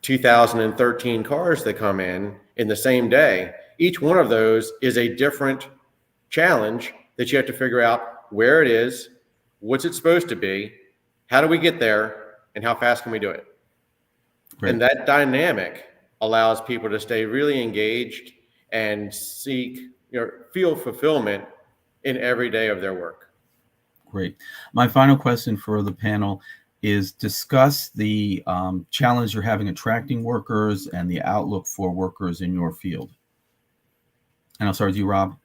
2013 cars that come in the same day. Each one of those is a different challenge that you have to figure out where it is, what's it supposed to be, how do we get there, and how fast can we do it? Right. And that dynamic allows people to stay really engaged and feel fulfillment in every day of their work. Great. My final question for the panel is discuss the challenge you're having attracting workers and the outlook for workers in your field. And I'll start with you, Rob.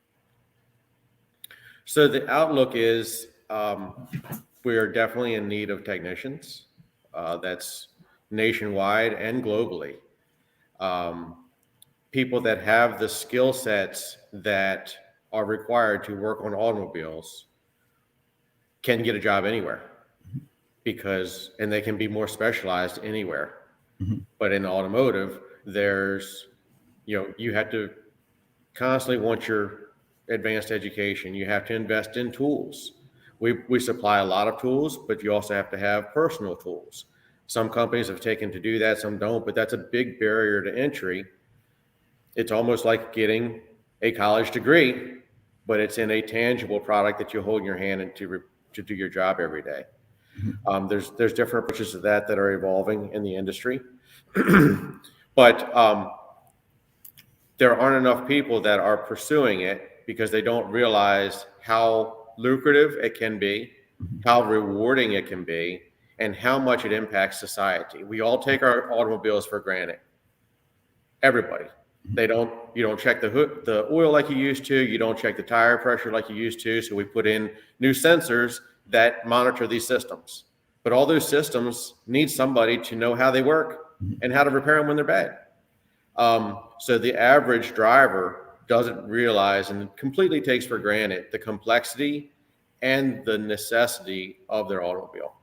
So the outlook is we are definitely in need of technicians. That's nationwide and globally. People that have the skill sets that are required to work on automobiles can get a job anywhere and they can be more specialized anywhere. Mm-hmm. But in automotive, there's, you have to constantly want your advanced education. You have to invest in tools. We supply a lot of tools, but you also have to have personal tools. Some companies have taken to do that, some don't, but that's a big barrier to entry. It's almost like getting a college degree, but it's in a tangible product that you hold in your hand and to do your job every day. There's different approaches to that are evolving in the industry, but there aren't enough people that are pursuing it because they don't realize how lucrative it can be, how rewarding it can be, and how much it impacts society. We all take our automobiles for granted. Everybody. You don't check the oil like you used to. You don't check the tire pressure like you used to. So we put in new sensors that monitor these systems. But all those systems need somebody to know how they work and how to repair them when they're bad. So the average driver doesn't realize and completely takes for granted the complexity and the necessity of their automobile.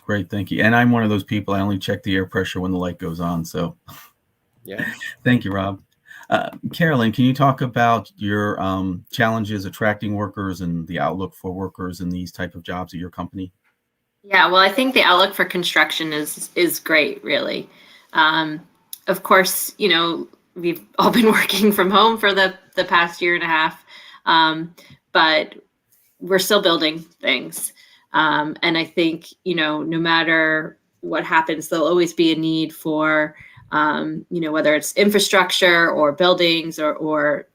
Great, thank you. And I'm one of those people, I only check the air pressure when the light goes on. So yeah. Thank you, Rob. Carolyn, can you talk about your challenges attracting workers and the outlook for workers in these type of jobs at your company? Yeah, well, I think the outlook for construction is great, really. Of course, we've all been working from home for the past year and a half, but we're still building things. And I think, no matter what happens, there'll always be a need for, whether it's infrastructure or buildings or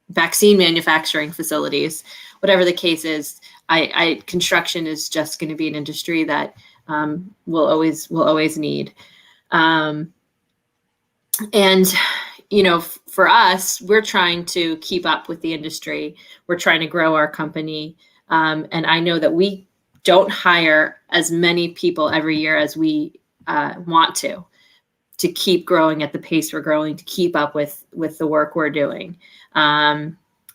vaccine manufacturing facilities, whatever the case is. Construction is just going to be an industry that we'll always need. And for us, we're trying to keep up with the industry. We're trying to grow our company. And I know that we don't hire as many people every year as we want to keep growing at the pace we're growing, to keep up with the work we're doing.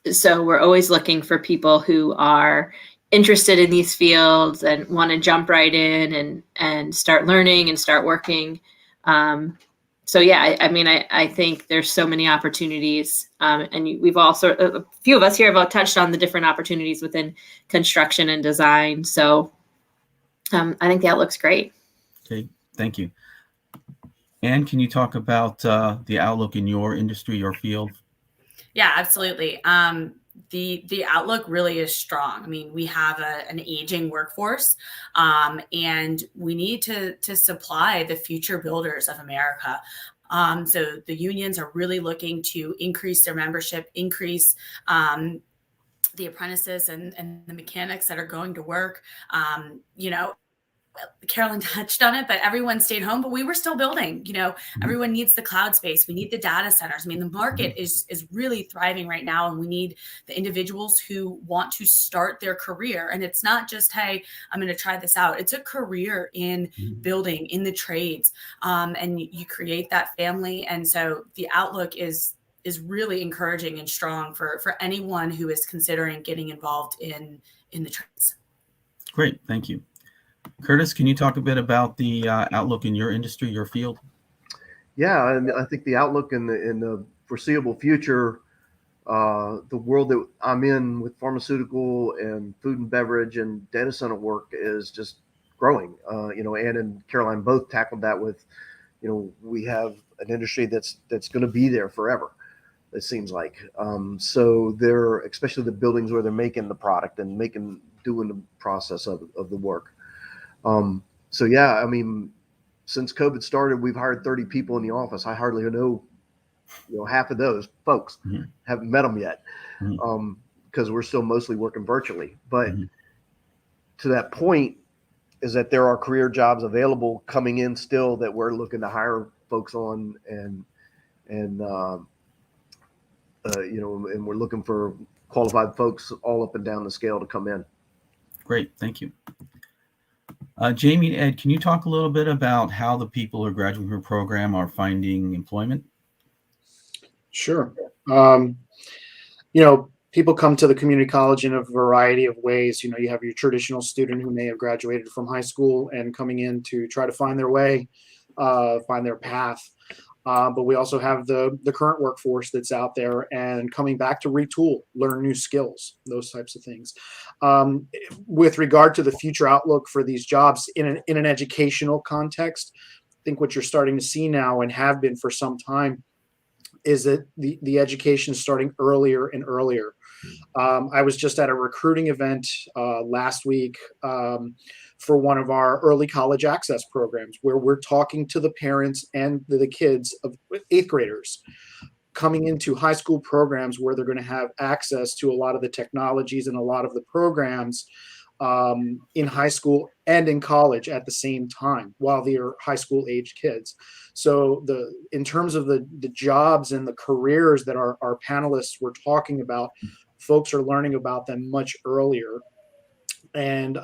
So we're always looking for people who are interested in these fields and want to jump right in and start learning and start working. So yeah, I think there's so many opportunities, and we've also, a few of us here have touched on the different opportunities within construction and design. So I think the outlook's great. Okay, thank you. Anne, can you talk about the outlook in your industry, your field? Yeah, absolutely. The outlook really is strong. I mean, we have an aging workforce, and we need to supply the future builders of America. So the unions are really looking to increase their membership, increase the apprentices and the mechanics that are going to work. Carolyn touched on it, but everyone stayed home, but we were still building. Everyone needs the cloud space. We need the data centers. I mean, the market is really thriving right now, and we need the individuals who want to start their career. And it's not just, hey, I'm going to try this out. It's a career in building, in the trades, and you create that family. And so the outlook is really encouraging and strong for anyone who is considering getting involved in the trades. Great, thank you. Curtis, can you talk a bit about the outlook in your industry, your field? Yeah, and I think the outlook in the foreseeable future, the world that I'm in with pharmaceutical and food and beverage and data center work is just growing. Ann and Caroline both tackled that with, we have an industry that's going to be there forever, it seems like. So they're, especially the buildings where they're making the product and doing the process of the work. So yeah, I mean, since COVID started, we've hired 30 people in the office. I hardly know, half of those folks. Haven't met them yet, because we're still mostly working virtually. But to that point is that there are career jobs available coming in still that we're looking to hire folks on, and we're looking for qualified folks all up and down the scale to come in. Great, thank you. Jamie and Ed, can you talk a little bit about how the people who are graduating from the program are finding employment? Sure. People come to the community college in a variety of ways. You have your traditional student who may have graduated from high school and coming in to try to find their way, find their path. But we also have the current workforce that's out there and coming back to retool, learn new skills, those types of things. With regard to the future outlook for these jobs in an educational context, I think what you're starting to see now and have been for some time is that the education is starting earlier and earlier. I was just at a recruiting event last week for one of our early college access programs, where we're talking to the parents and the kids of 8th graders coming into high school programs where they're going to have access to a lot of the technologies and a lot of the programs in high school and in college at the same time while they're high school age kids. So in terms of the jobs and the careers that our panelists were talking about, folks are learning about them much earlier. And,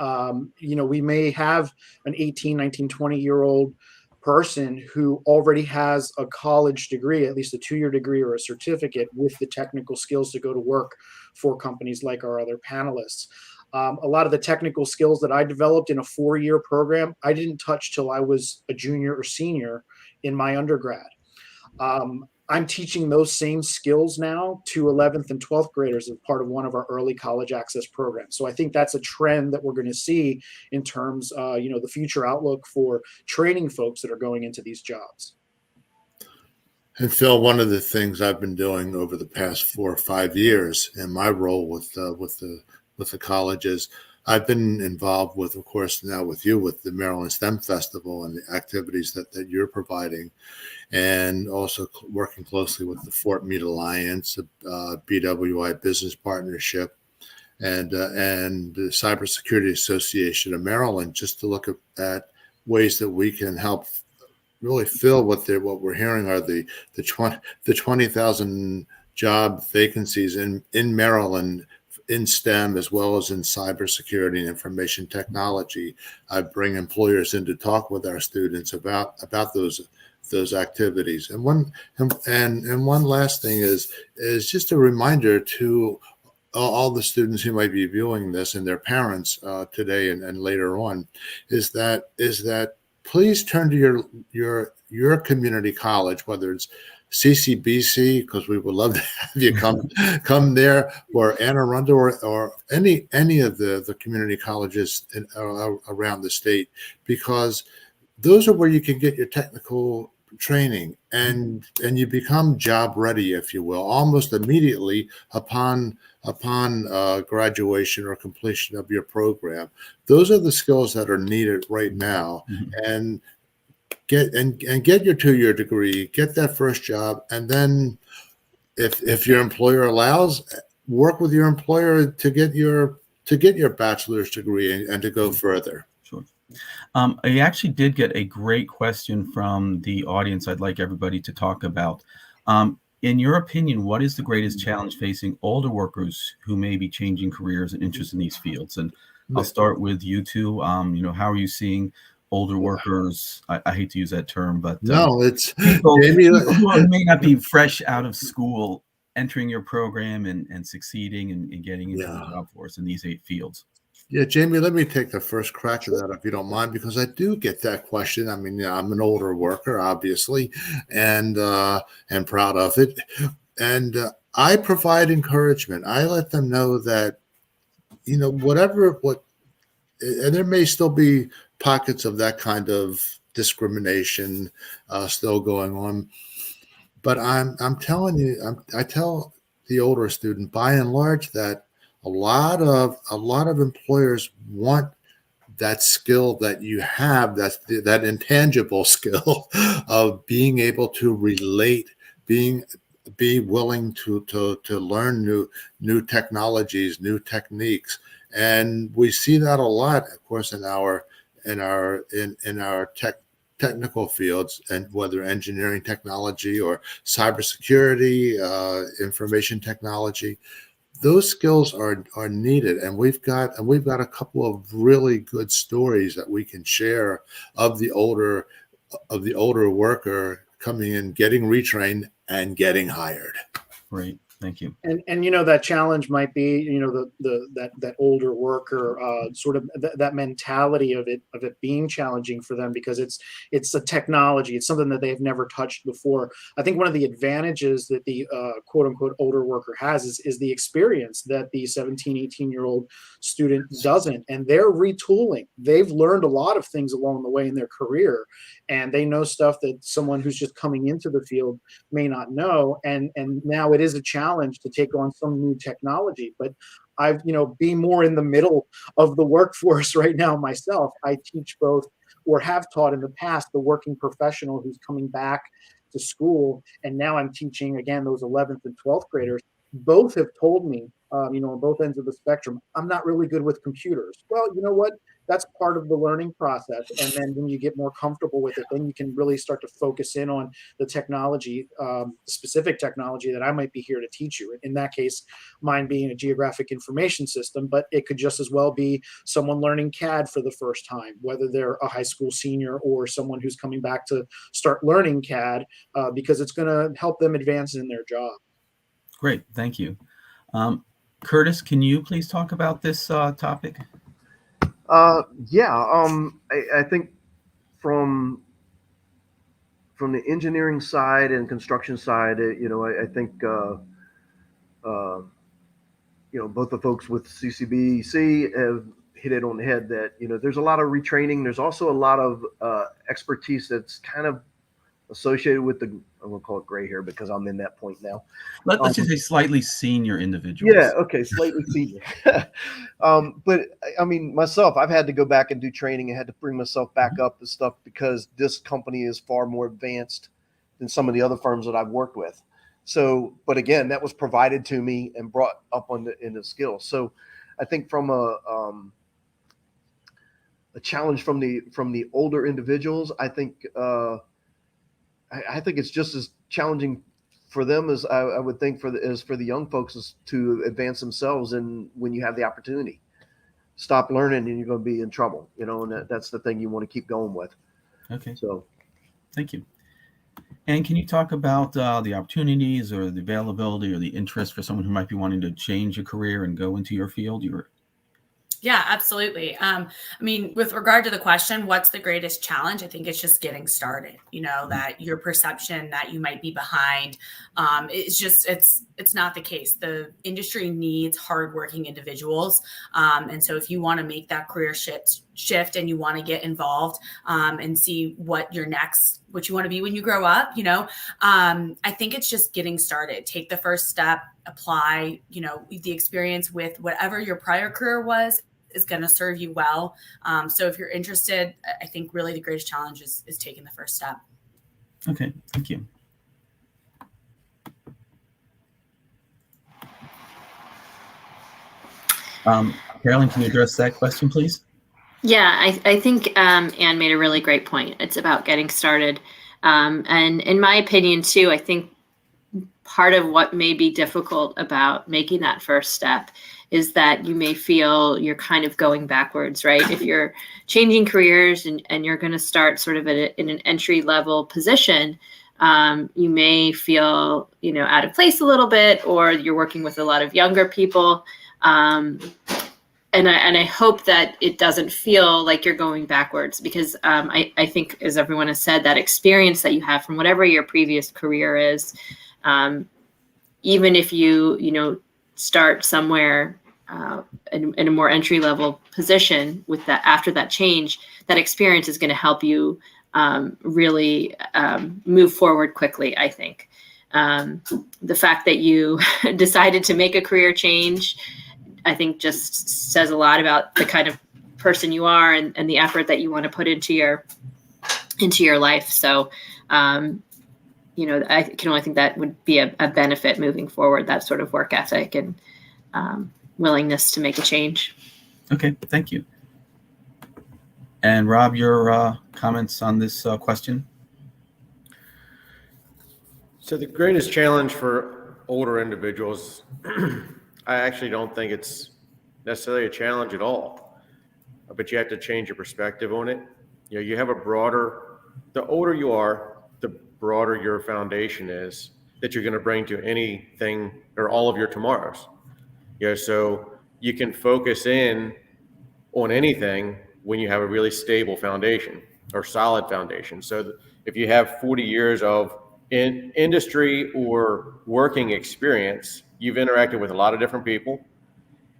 we may have an 18, 19, 20-year-old person who already has a college degree, at least a 2-year degree or a certificate, with the technical skills to go to work for companies like our other panelists. A lot of the technical skills that I developed in a 4-year program, I didn't touch till I was a junior or senior in my undergrad. I'm teaching those same skills now to 11th and 12th graders as part of one of our early college access programs. So I think that's a trend that we're going to see in terms, the future outlook for training folks that are going into these jobs. And Phil, one of the things I've been doing over the past 4 or 5 years in my role with the colleges, I've been involved with, of course, now with you, with the Maryland STEM Festival and the activities that you're providing, and also working closely with the Fort Meade Alliance, BWI Business Partnership, and the Cybersecurity Association of Maryland, just to look at ways that we can help really fill what we're hearing are the 20,000 job vacancies in Maryland in STEM as well as in cybersecurity and information technology. I bring employers in to talk with our students about those activities. And one last thing is just a reminder to all the students who might be viewing this and their parents today and later on, is that please turn to your community college, whether it's CCBC, because we would love to have you come there, or Anne Arundel, or any of the community colleges around the state, because those are where you can get your technical training and you become job ready, if you will, almost immediately upon graduation or completion of your program. Those are the skills that are needed right now. And get your 2-year degree, get that first job, and then if your employer allows, work with your employer to get your bachelor's degree and to go further. Sure. I actually did get a great question from the audience I'd like everybody to talk about. In your opinion, what is the greatest challenge facing older workers who may be changing careers and interests in these fields? And I'll start with you two. How are you seeing older workers? I hate to use that term, but no, it's people who may not be fresh out of school entering your program and succeeding and getting into the job force in these 8 fields. Yeah, Jamie, let me take the first crack at that, if you don't mind, because I do get that question. I mean, I'm an older worker, obviously, and proud of it. And I provide encouragement. I let them know that, and there may still be pockets of that kind of discrimination still going on. But I'm telling you, I tell the older student, by and large, that a lot of employers want that skill that you have, that intangible skill of being able to relate, be willing to learn new technologies, new techniques. And we see that a lot, of course, in our technical fields, and whether engineering technology or cybersecurity, information technology. Those skills are needed, and we've got a couple of really good stories that we can share of the older worker coming in, getting retrained, and getting hired. Great, thank you. And that challenge might be that older worker sort of that mentality of it being challenging for them, because it's a technology, it's something that they've never touched before. I think one of the advantages that the quote unquote older worker has is the experience that the 17, 18-year-old student doesn't, and they're retooling. They've learned a lot of things along the way in their career, and they know stuff that someone who's just coming into the field may not know. And now it is a challenge to take on some new technology. But I've, being more in the middle of the workforce right now myself, I teach both, or have taught in the past, the working professional who's coming back to school. And now I'm teaching, again, those 11th and 12th graders. Both have told me, on both ends of the spectrum, I'm not really good with computers. Well, you know what? That's part of the learning process. And then when you get more comfortable with it, then you can really start to focus in on the technology, specific technology that I might be here to teach you. In that case, mine being a geographic information system, but it could just as well be someone learning CAD for the first time, whether they're a high school senior or someone who's coming back to start learning CAD, because it's going to help them advance in their job. Great, thank you. Curtis, can you please talk about this topic? I think from from the engineering side and construction side, I think both the folks with CCBC have hit it on the head that there's a lot of retraining. There's also a lot of expertise that's kind of associated with I'm gonna call it gray hair because I'm in that point now. Let's just say slightly senior individuals. Yeah, okay, slightly senior. But I mean, myself, I've had to go back and do training. I had to bring myself back up and stuff because this company is far more advanced than some of the other firms that I've worked with. So, but again, that was provided to me and brought up in the skills. So, I think from a challenge from the older individuals, I think it's just as challenging for them as I would think for the young folks is to advance themselves. And when you have the opportunity, stop learning and you're going to be in trouble, and that's the thing you want to keep going with. Okay. So, thank you. And can you talk about the opportunities or the availability or the interest for someone who might be wanting to change a career and go into your field? Yeah, absolutely. I mean, with regard to the question, what's the greatest challenge? I think it's just getting started, that your perception that you might be behind, it's not the case. The industry needs hardworking individuals. And so if you want to make that career shift and you want to get involved and see what you want to be when you grow up, I think it's just getting started. Take the first step, apply, the experience with whatever your prior career was is going to serve you well. So if you're interested, I think really the greatest challenge is taking the first step. Okay, thank you. Carolyn, can you address that question, please? Yeah, I think Anne made a really great point. It's about getting started. And in my opinion, too, I think part of what may be difficult about making that first step is that you may feel you're kind of going backwards, right? If you're changing careers and you're going to start sort of in an entry level position, you may feel, out of place a little bit, or you're working with a lot of younger people. And I hope that it doesn't feel like you're going backwards, because I think, as everyone has said, that experience that you have from whatever your previous career is, even if you start somewhere in a more entry level position with that, after that change, that experience is going to help you really move forward quickly, I think. The fact that you decided to make a career change, I think, just says a lot about the kind of person you are and the effort that you want to put into your life. So, I can only think that would be a benefit moving forward, that sort of work ethic and willingness to make a change. Okay, thank you. And Rob, your comments on this question? So the greatest challenge for older individuals, I actually don't think it's necessarily a challenge at all, but you have to change your perspective on it. You have the older you are, the broader your foundation is that you're going to bring to anything or all of your tomorrows. So you can focus in on anything when you have a really stable foundation or solid foundation. So if you have 40 years of industry or working experience, you've interacted with a lot of different people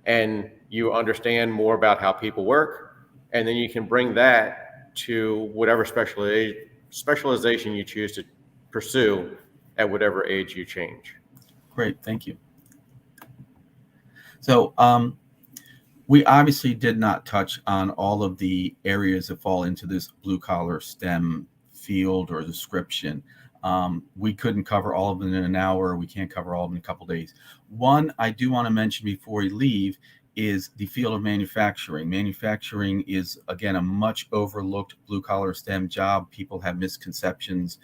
and you understand more about how people work, and then you can bring that to whatever specialization you choose to pursue at whatever age you change. Great, thank you. So we obviously did not touch on all of the areas that fall into this blue collar STEM field or description. We couldn't cover all of them in an hour. We can't cover all of them in a couple of days. One I do want to mention before we leave is the field of manufacturing. Manufacturing is, again, a much overlooked blue collar STEM job. People have misconceptions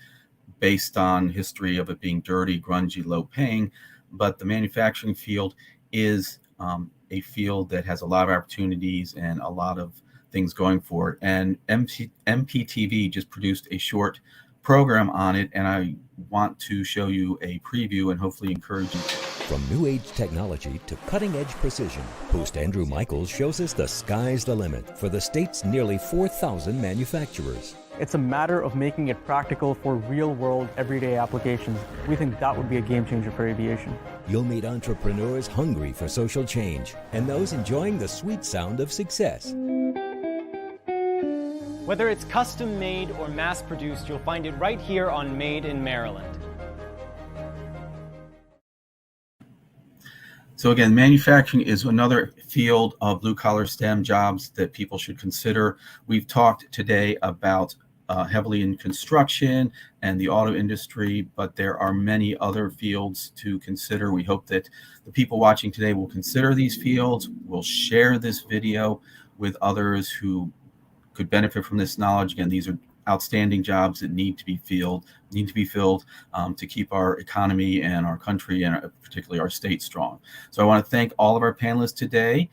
based on history of it being dirty, grungy, low paying, but the manufacturing field is a field that has a lot of opportunities and a lot of things going for it. And MPTV just produced a short program on it, and I want to show you a preview and hopefully encourage you From new age technology to cutting edge precision, host Andrew Michaels shows us the sky's the limit for the state's nearly 4,000 manufacturers. It's a matter of making it practical for real-world, everyday applications. We think that would be a game changer for aviation. You'll meet entrepreneurs hungry for social change and those enjoying the sweet sound of success. Whether it's custom-made or mass-produced, you'll find it right here on Made in Maryland. So again, manufacturing is another field of blue-collar STEM jobs that people should consider. We've talked today about heavily in construction and the auto industry, but there are many other fields to consider. We hope that the people watching today will consider these fields, will share this video with others who could benefit from this knowledge. Again, these are outstanding jobs that need to be filled to keep our economy and our country and particularly our state strong. So I want to thank all of our panelists today.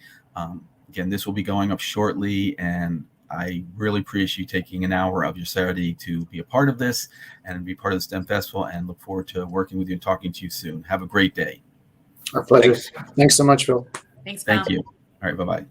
Again, this will be going up shortly, and I really appreciate you taking an hour of your Saturday to be a part of this and be part of the STEM Festival, and look forward to working with you and talking to you soon. Have a great day. Our pleasure. Thanks so much, Phil. Thanks, Phil. Thank you. All right, bye-bye.